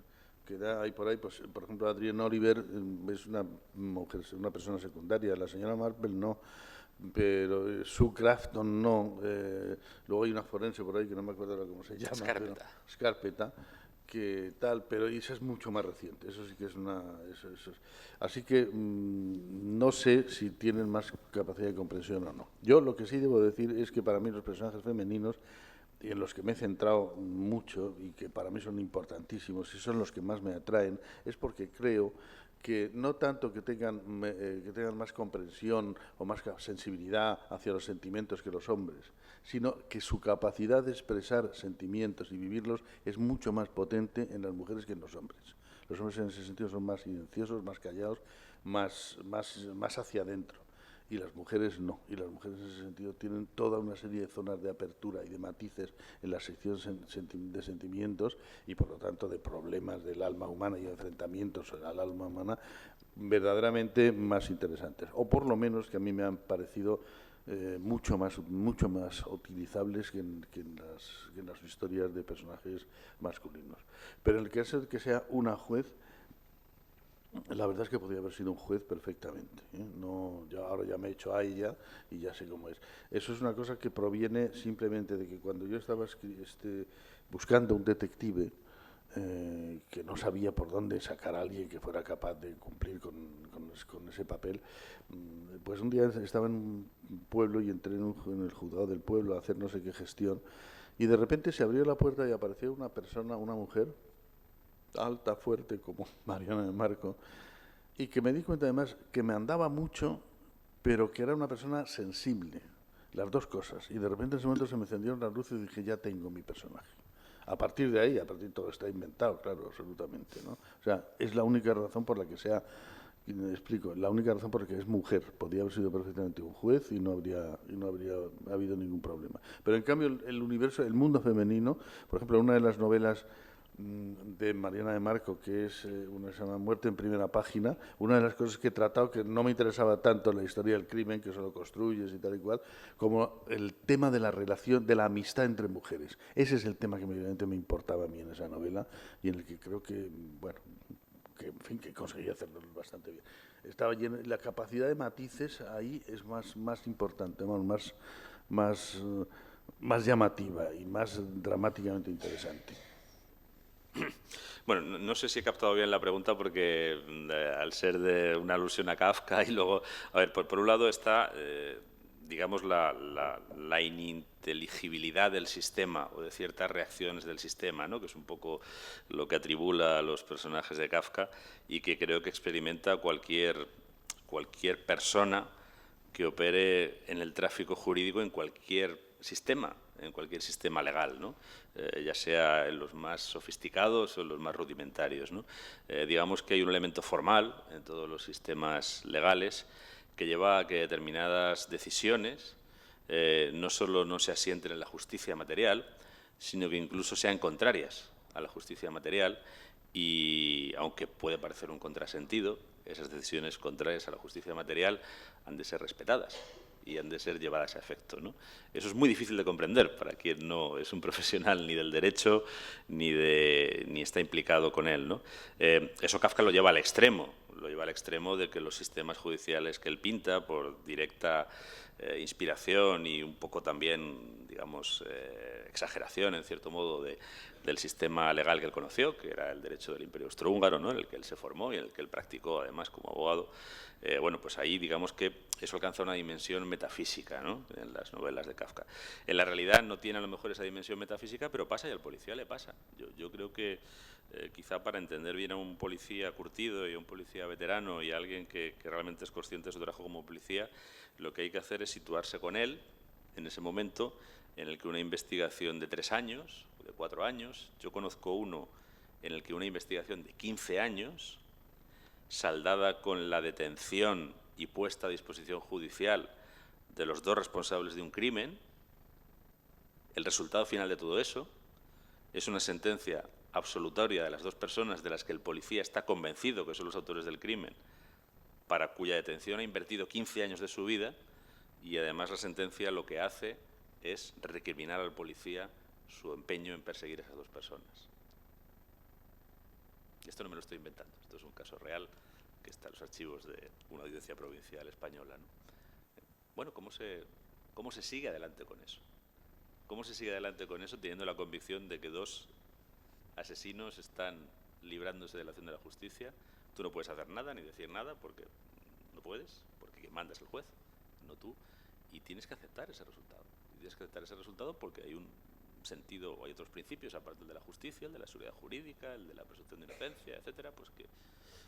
Queda ahí por ahí, pues, por ejemplo, Adrienne Oliver es una mujer, una persona secundaria, la señora Marple no, pero Sue Crafton no, luego hay una forense por ahí que no me acuerdo ahora cómo se llama. Scarpeta, que tal, pero esa es mucho más reciente, eso sí que es una... Así que no sé si tienen más capacidad de comprensión o no. Yo lo que sí debo decir es que para mí los personajes femeninos, y en los que me he centrado mucho y que para mí son importantísimos y son los que más me atraen, es porque creo que no tanto que tengan más comprensión o más sensibilidad hacia los sentimientos que los hombres, sino que su capacidad de expresar sentimientos y vivirlos es mucho más potente en las mujeres que en los hombres. Los hombres en ese sentido son más silenciosos, más callados, más hacia adentro. Y las mujeres no, y las mujeres en ese sentido tienen toda una serie de zonas de apertura y de matices en la sección de sentimientos y por lo tanto de problemas del alma humana y enfrentamientos al alma humana verdaderamente más interesantes, o por lo menos que a mí me han parecido mucho más utilizables que en las historias de personajes masculinos. Pero en el caso de que sea una juez, la verdad es que podría haber sido un juez perfectamente, ¿eh? No, ahora ya me he hecho a ella y ya sé cómo es. Eso es una cosa que proviene simplemente de que cuando yo estaba buscando un detective, que no sabía por dónde sacar a alguien que fuera capaz de cumplir con ese papel, pues un día estaba en un pueblo y entré en el juzgado del pueblo a hacer no sé qué gestión y de repente se abrió la puerta y apareció una persona, una mujer, alta, fuerte, como Mariana de Marco, y que me di cuenta además que me andaba mucho, pero que era una persona sensible, las dos cosas, y de repente en ese momento se me encendieron las luces y dije, ya tengo mi personaje. A partir de ahí, todo está inventado, claro, absolutamente, ¿no? O sea, es la única razón por la que sea, y me explico, la única razón por la que es mujer. Podría haber sido perfectamente un juez y no habría habido ningún problema. Pero en cambio el universo, el mundo femenino, por ejemplo, una de las novelas de Mariana de Marco, que es una que se llama Muerte en primera página, una de las cosas que he tratado, que no me interesaba tanto la historia del crimen, que eso lo construyes y tal y cual, como el tema de la relación, de la amistad entre mujeres. Ese es el tema que evidentemente me importaba a mí en esa novela y en el que creo que, bueno, en fin, que conseguí hacerlo bastante bien. Estaba lleno, la capacidad de matices ahí es más importante, más llamativa y más dramáticamente interesante. Bueno, no sé si he captado bien la pregunta porque al ser de una alusión a Kafka y luego, a ver, por un lado está, digamos, la ininteligibilidad del sistema o de ciertas reacciones del sistema, ¿no?, que es un poco lo que atribula a los personajes de Kafka y que creo que experimenta cualquier persona que opere en el tráfico jurídico en cualquier sistema legal, ¿no? Ya sea en los más sofisticados o en los más rudimentarios, ¿no? Digamos que hay un elemento formal en todos los sistemas legales que lleva a que determinadas decisiones no solo no se asienten en la justicia material, sino que incluso sean contrarias a la justicia material y, aunque puede parecer un contrasentido, esas decisiones contrarias a la justicia material han de ser respetadas y han de ser llevadas a efecto, ¿no? Eso es muy difícil de comprender para quien no es un profesional ni del derecho ni está implicado con él, ¿no? Eso Kafka lo lleva al extremo de que los sistemas judiciales que él pinta, por directa inspiración y un poco también, digamos, exageración, en cierto modo, del sistema legal que él conoció, que era el derecho del Imperio Austrohúngaro, ¿no?, en el que él se formó y en el que él practicó, además, como abogado. Bueno, pues ahí, digamos que eso alcanza una dimensión metafísica, ¿no?, en las novelas de Kafka. En la realidad no tiene a lo mejor esa dimensión metafísica, pero pasa y al policía le pasa. Yo creo que quizá para entender bien a un policía curtido y a un policía veterano y a alguien que realmente es consciente de su trabajo como policía, lo que hay que hacer es situarse con él en ese momento en el que una investigación de 3 años, o de 4 años, yo conozco uno en el que una investigación de 15 años, saldada con la detención y puesta a disposición judicial de los 2 responsables de un crimen, el resultado final de todo eso es una sentencia absolutoria de las 2 personas de las que el policía está convencido que son los autores del crimen, para cuya detención ha invertido 15 años de su vida, y además la sentencia lo que hace es recriminar al policía su empeño en perseguir a esas 2 personas. Esto no me lo estoy inventando, esto es un caso real que está en los archivos de una audiencia provincial española, ¿no? Bueno, ¿cómo se sigue adelante con eso? ¿Cómo se sigue adelante con eso teniendo la convicción de que 2 asesinos están librándose de la acción de la justicia? Tú no puedes hacer nada ni decir nada porque no puedes, porque quien manda es el juez, no tú, y tienes que aceptar ese resultado. Y tienes que aceptar ese resultado porque hay un sentido, o hay otros principios, aparte el de la justicia, el de la seguridad jurídica, el de la presunción de inocencia, etcétera, pues que,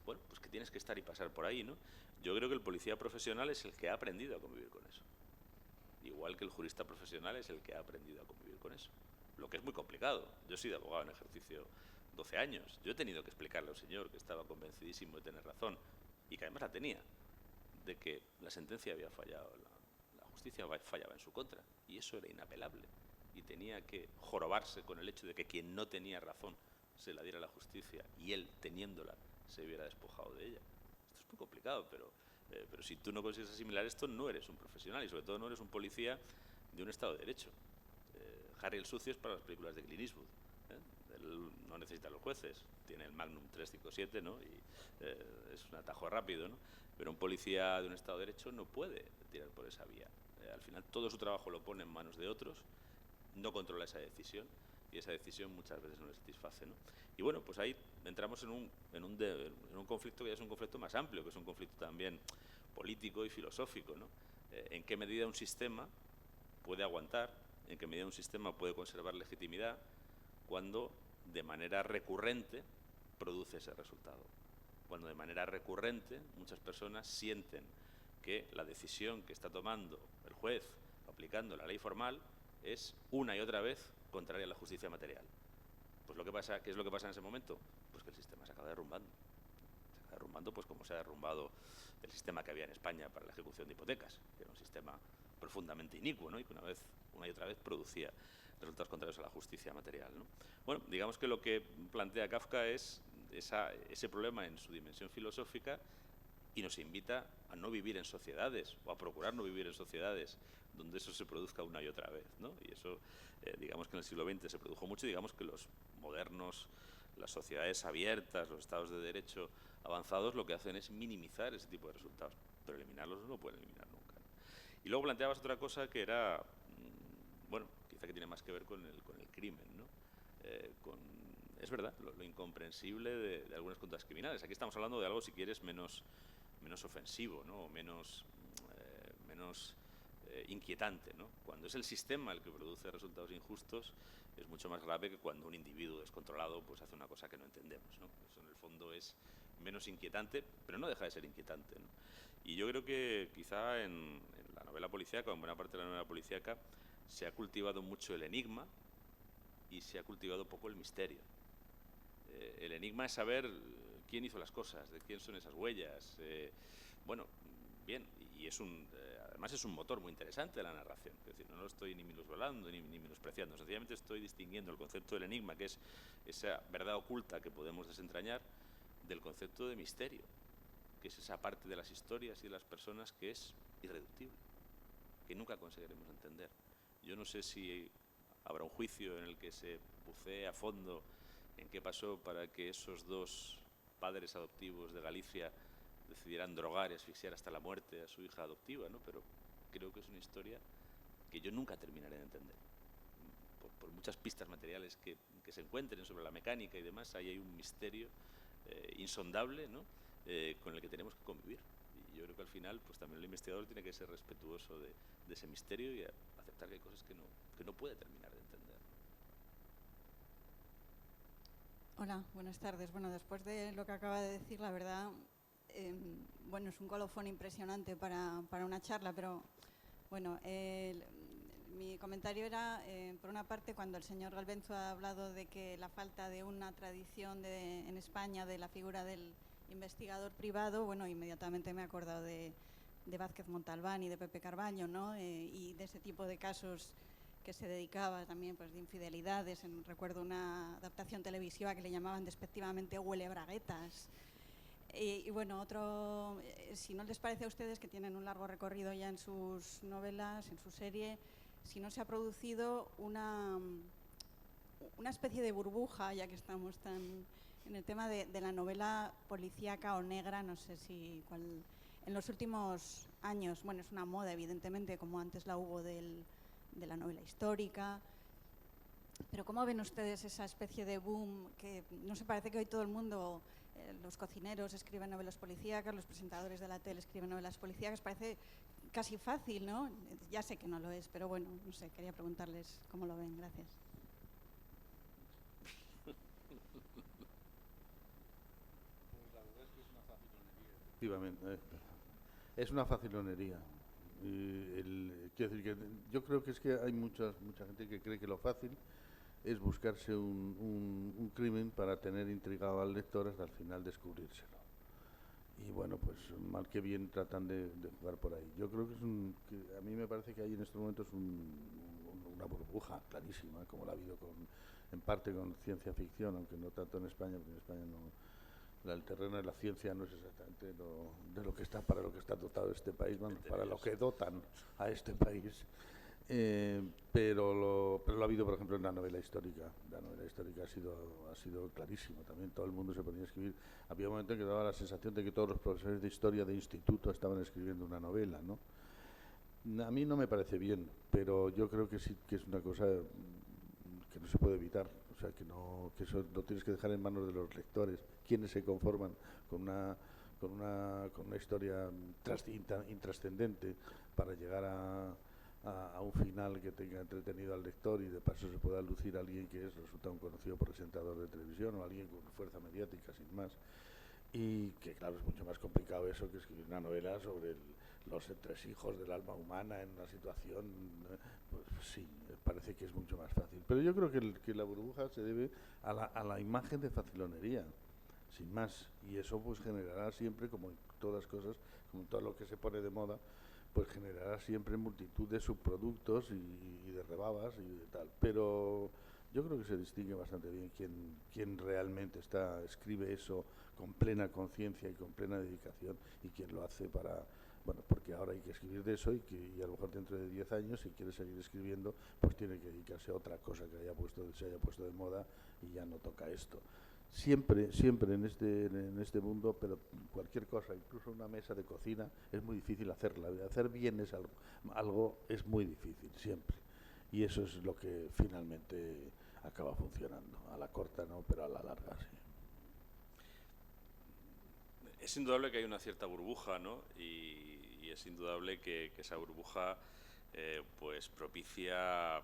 bueno, pues que tienes que estar y pasar por ahí, ¿no? Yo creo que el policía profesional es el que ha aprendido a convivir con eso. Igual que el jurista profesional es el que ha aprendido a convivir con eso. Lo que es muy complicado. Yo he sido abogado en ejercicio 12 años. Yo he tenido que explicarle a un señor que estaba convencidísimo de tener razón, y que además la tenía, de que la sentencia había fallado, la justicia fallaba en su contra, y eso era inapelable. Y tenía que jorobarse con el hecho de que quien no tenía razón se la diera a la justicia, y él, teniéndola, se hubiera despojado de ella. Esto es muy complicado, pero si tú no consigues asimilar esto, no eres un profesional, y sobre todo no eres un policía de un Estado de Derecho. Harry el Sucio es para las películas de Clint Eastwood. Él no necesita a los jueces, tiene el Magnum 357, ¿no?, y es un atajo rápido, ¿no? Pero un policía de un Estado de Derecho no puede tirar por esa vía. Al final todo su trabajo lo pone en manos de otros, no controla esa decisión, y esa decisión muchas veces no le satisface, ¿no? Y bueno, pues ahí entramos en un conflicto que ya es un conflicto más amplio, que es un conflicto también político y filosófico, ¿no? ¿En qué medida un sistema puede aguantar, en qué medida un sistema puede conservar legitimidad cuando de manera recurrente produce ese resultado? Cuando de manera recurrente muchas personas sienten que la decisión que está tomando el juez aplicando la ley formal es una y otra vez contraria a la justicia material. Pues lo que pasa, ¿qué es lo que pasa en ese momento? Pues que el sistema se acaba derrumbando. Se acaba derrumbando, pues como se ha derrumbado el sistema que había en España para la ejecución de hipotecas, que era un sistema profundamente inicuo, ¿no?, y que una y otra vez producía resultados contrarios a la justicia material, ¿no? Bueno, digamos que lo que plantea Kafka es ese problema en su dimensión filosófica, y nos invita a no vivir en sociedades, o a procurar no vivir en sociedades donde eso se produzca una y otra vez, ¿no? Y eso, digamos que en el siglo XX se produjo mucho, digamos que los modernos, las sociedades abiertas, los estados de derecho avanzados, lo que hacen es minimizar ese tipo de resultados, pero eliminarlos no lo pueden eliminar nunca, ¿no? Y luego planteabas otra cosa que era, bueno, quizá que tiene más que ver con el crimen, ¿no? Es verdad, lo incomprensible de algunas conductas criminales. Aquí estamos hablando de algo, si quieres, menos ofensivo, ¿no?, o menos inquietante, ¿no? Cuando es el sistema el que produce resultados injustos, es mucho más grave que cuando un individuo descontrolado pues hace una cosa que no entendemos, ¿no? Eso en el fondo es menos inquietante, pero no deja de ser inquietante, ¿no? Y yo creo que quizá en la novela policíaca, o en buena parte de la novela policíaca, se ha cultivado mucho el enigma y se ha cultivado poco el misterio. El enigma es saber quién hizo las cosas, de quién son esas huellas. Bueno, bien, y además es un motor muy interesante de la narración. Es decir, no lo estoy ni minusvalorando ni menospreciando, sencillamente estoy distinguiendo el concepto del enigma, que es esa verdad oculta que podemos desentrañar, del concepto de misterio, que es esa parte de las historias y de las personas que es irreductible, que nunca conseguiremos entender. Yo no sé si habrá un juicio en el que se bucee a fondo en qué pasó para que esos 2 padres adoptivos de Galicia decidieran drogar y asfixiar hasta la muerte a su hija adoptiva, ¿no? Pero creo que es una historia que yo nunca terminaré de entender. Por muchas pistas materiales que se encuentren sobre la mecánica y demás, ahí hay un misterio insondable, ¿no? Con el que tenemos que convivir. Y yo creo que al final pues también el investigador tiene que ser respetuoso de ese misterio y aceptar que hay cosas que no puede terminar de entender. Hola, buenas tardes. Bueno, después de lo que acaba de decir, la verdad, bueno, es un colofón impresionante para una charla, pero bueno, mi comentario era, por una parte, cuando el señor Galbenzo ha hablado de que la falta de una tradición en España de la figura del investigador privado, bueno, inmediatamente me he acordado de Vázquez Montalbán y de Pepe Carballo, ¿no? Y de ese tipo de casos que se dedicaba también pues, de infidelidades. Recuerdo una adaptación televisiva que le llamaban despectivamente huele braguetas. Y bueno, otro, si no les parece a ustedes que tienen un largo recorrido ya en sus novelas, en su serie, si no se ha producido una especie de burbuja, ya que estamos tan en el tema de la novela policíaca o negra, no sé si en los últimos años, bueno, es una moda evidentemente, como antes la hubo de la novela histórica, pero ¿cómo ven ustedes esa especie de boom que no se parece que hoy todo el mundo, los cocineros escriben novelas policíacas, los presentadores de la tele escriben novelas policíacas? Parece casi fácil, ¿no? Ya sé que no lo es, pero bueno, no sé, quería preguntarles cómo lo ven. Gracias. Efectivamente, es una facilonería. Quiero decir que yo creo que es que hay mucha gente que cree que lo fácil es buscarse un crimen para tener intrigado al lector hasta el final descubrírselo. Y bueno, pues mal que bien tratan de jugar por ahí. Yo creo que a mí me parece que hay en estos momentos una burbuja clarísima, como la ha habido en parte con ciencia ficción, aunque no tanto en España, porque en España el terreno de la ciencia no es exactamente para lo que está dotado este país, bueno, para lo que dotan a este país. Pero lo ha habido, por ejemplo, en la novela histórica. La novela histórica ha sido clarísimo también. Todo el mundo se ponía a escribir. Había un momento en que daba la sensación de que todos los profesores de historia de instituto estaban escribiendo una novela, ¿no? A mí no me parece bien, pero yo creo que sí que es una cosa que no se puede evitar. O sea, que eso lo tienes que dejar en manos de los lectores. Quienes se conforman con una historia intrascendente para llegar a un final que tenga entretenido al lector y de paso se pueda lucir a alguien que resulta un conocido presentador de televisión o alguien con fuerza mediática, sin más. Y que claro, es mucho más complicado eso que escribir una novela sobre los entresijos del alma humana en una situación, pues sí, parece que es mucho más fácil. Pero yo creo que la burbuja se debe a la imagen de facilonería, sin más. Y eso pues generará siempre, como en todas las cosas, como en todo lo que se pone de moda, pues generará siempre multitud de subproductos y de rebabas y de tal. Pero yo creo que se distingue bastante bien quién realmente escribe eso con plena conciencia y con plena dedicación y quién lo hace porque ahora hay que escribir de eso y a lo mejor dentro de 10 años, si quiere seguir escribiendo, pues tiene que dedicarse a otra cosa que se haya puesto de moda y ya no toca esto. Siempre en este mundo, pero cualquier cosa, incluso una mesa de cocina, es muy difícil hacerla. Hacer bien es algo es muy difícil, siempre. Y eso es lo que finalmente acaba funcionando. A la corta no, pero a la larga sí. Es indudable que hay una cierta burbuja, ¿no? Y es indudable que esa burbuja pues propicia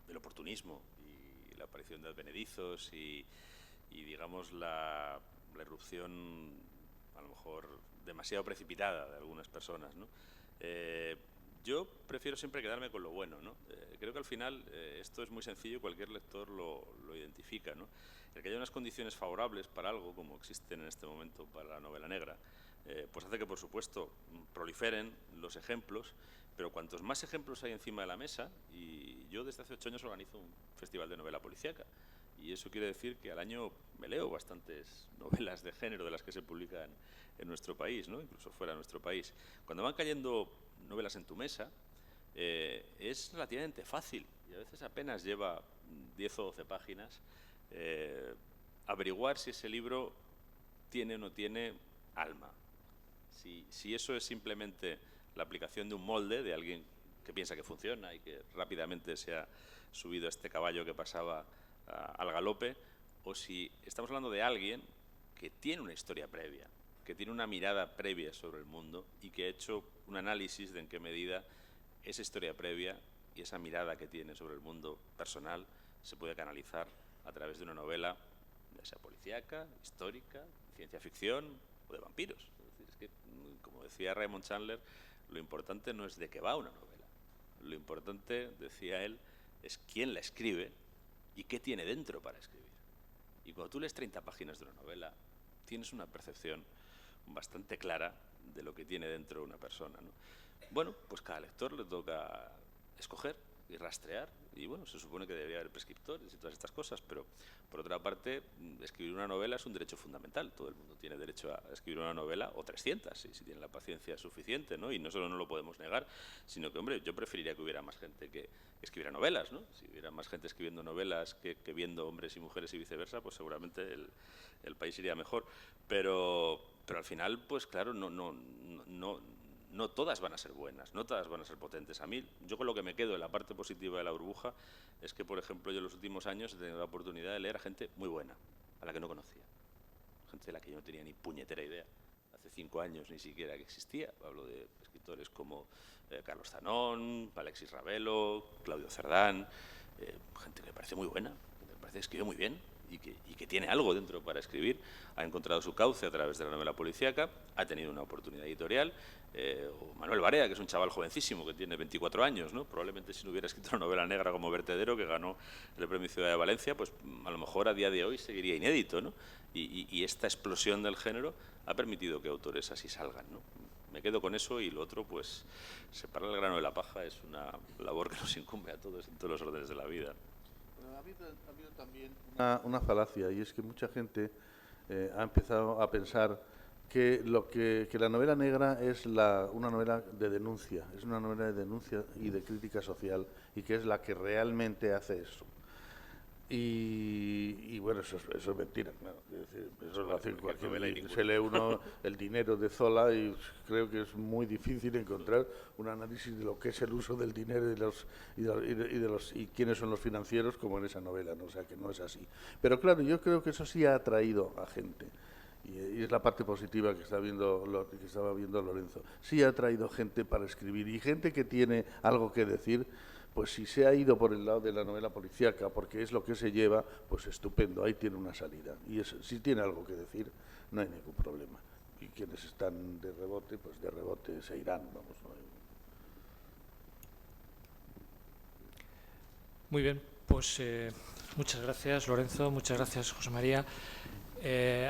el oportunismo y la aparición de advenedizos y digamos la irrupción a lo mejor demasiado precipitada de algunas personas, ¿no? Yo prefiero siempre quedarme con lo bueno, ¿no? Creo que al final esto es muy sencillo y cualquier lector lo identifica, ¿no? El que haya unas condiciones favorables para algo, como existen en este momento para la novela negra, pues hace que, por supuesto, proliferen los ejemplos, pero cuantos más ejemplos hay encima de la mesa, y yo desde hace 8 años organizo un festival de novela policíaca, y eso quiere decir que al año me leo bastantes novelas de género de las que se publican en nuestro país, ¿no? Incluso fuera de nuestro país. Cuando van cayendo novelas en tu mesa, es relativamente fácil, y a veces apenas lleva 10 o 12 páginas, averiguar si ese libro tiene o no tiene alma. Si eso es simplemente la aplicación de un molde de alguien que piensa que funciona y que rápidamente se ha subido a este caballo que pasaba al galope, o si estamos hablando de alguien que tiene una historia previa, que tiene una mirada previa sobre el mundo y que ha hecho un análisis de en qué medida esa historia previa y esa mirada que tiene sobre el mundo personal se puede canalizar a través de una novela, ya sea policíaca, histórica, ciencia ficción o de vampiros. Es que, como decía Raymond Chandler, lo importante no es de qué va una novela. Lo importante, decía él, es quién la escribe y qué tiene dentro para escribir. Y cuando tú lees 30 páginas de una novela, tienes una percepción bastante clara de lo que tiene dentro una persona, ¿no? Bueno, pues cada lector le toca escoger y rastrear, y bueno, se supone que debería haber prescriptores y todas estas cosas, pero por otra parte, escribir una novela es un derecho fundamental. Todo el mundo tiene derecho a escribir una novela, o 300, si tiene la paciencia suficiente, ¿no? Y no solo no lo podemos negar, sino que, hombre, yo preferiría que hubiera más gente que escribiera novelas, ¿no? Si hubiera más gente escribiendo novelas que viendo hombres y mujeres y viceversa, pues seguramente el país iría mejor. Pero al final, pues claro, no todas van a ser buenas, no todas van a ser potentes. A mí, yo con lo que me quedo en la parte positiva de la burbuja es que, por ejemplo, yo en los últimos años he tenido la oportunidad de leer a gente muy buena, a la que no conocía. Gente de la que yo no tenía ni puñetera idea. Hace 5 años ni siquiera que existía. Hablo de escritores como Carlos Zanón, Alexis Ravelo, Claudio Cerdán, gente que me parece muy buena, que me parece que escribe muy bien y que tiene algo dentro para escribir. Ha encontrado su cauce a través de la novela policíaca, ha tenido una oportunidad editorial. O Manuel Barea, que es un chaval jovencísimo que tiene 24 años, ¿no? Probablemente si no hubiera escrito una novela negra como Vertedero, que ganó el Premio Ciudad de Valencia, pues a lo mejor a día de hoy seguiría inédito, ¿no? Y esta explosión del género ha permitido que autores así salgan, ¿no? Me quedo con eso, y lo otro, pues separar el grano de la paja es una labor que nos incumbe a todos en todos los órdenes de la vida. Ha habido también una falacia, y es que mucha gente ha empezado a pensar que la novela negra es una novela de denuncia, es una novela de denuncia y de crítica social, y que es la que realmente hace eso. Y bueno, eso es mentira, claro. Es decir, eso lo hace cualquier. Se lee uno El dinero de Zola y creo que es muy difícil encontrar un análisis de lo que es el uso del dinero y quiénes son los financieros como en esa novela, ¿no? O sea, que no es así. Pero claro, yo creo que eso sí ha atraído a gente. Y es la parte positiva que estaba viendo Lorenzo. Sí ha traído gente para escribir, y gente que tiene algo que decir. Pues si se ha ido por el lado de la novela policíaca, porque es lo que se lleva, pues estupendo, ahí tiene una salida. Y si tiene algo que decir, no hay ningún problema. Y quienes están de rebote, pues de rebote se irán, vamos. Muy bien, pues muchas gracias, Lorenzo, muchas gracias, José María.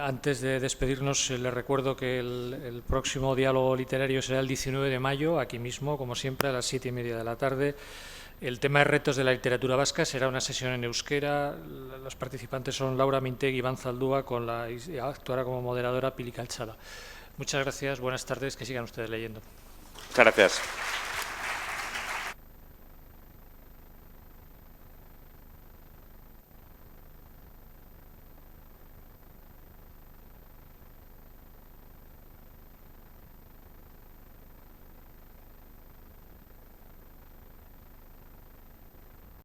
Antes de despedirnos, les recuerdo que el próximo diálogo literario será el 19 de mayo, aquí mismo, como siempre, a las 7:30 de la tarde. El tema de retos de la literatura vasca será una sesión en euskera. Los participantes son Laura Mintegi y Iván Zaldúa, actuará como moderadora Pili Calzada. Muchas gracias, buenas tardes, que sigan ustedes leyendo. Muchas gracias.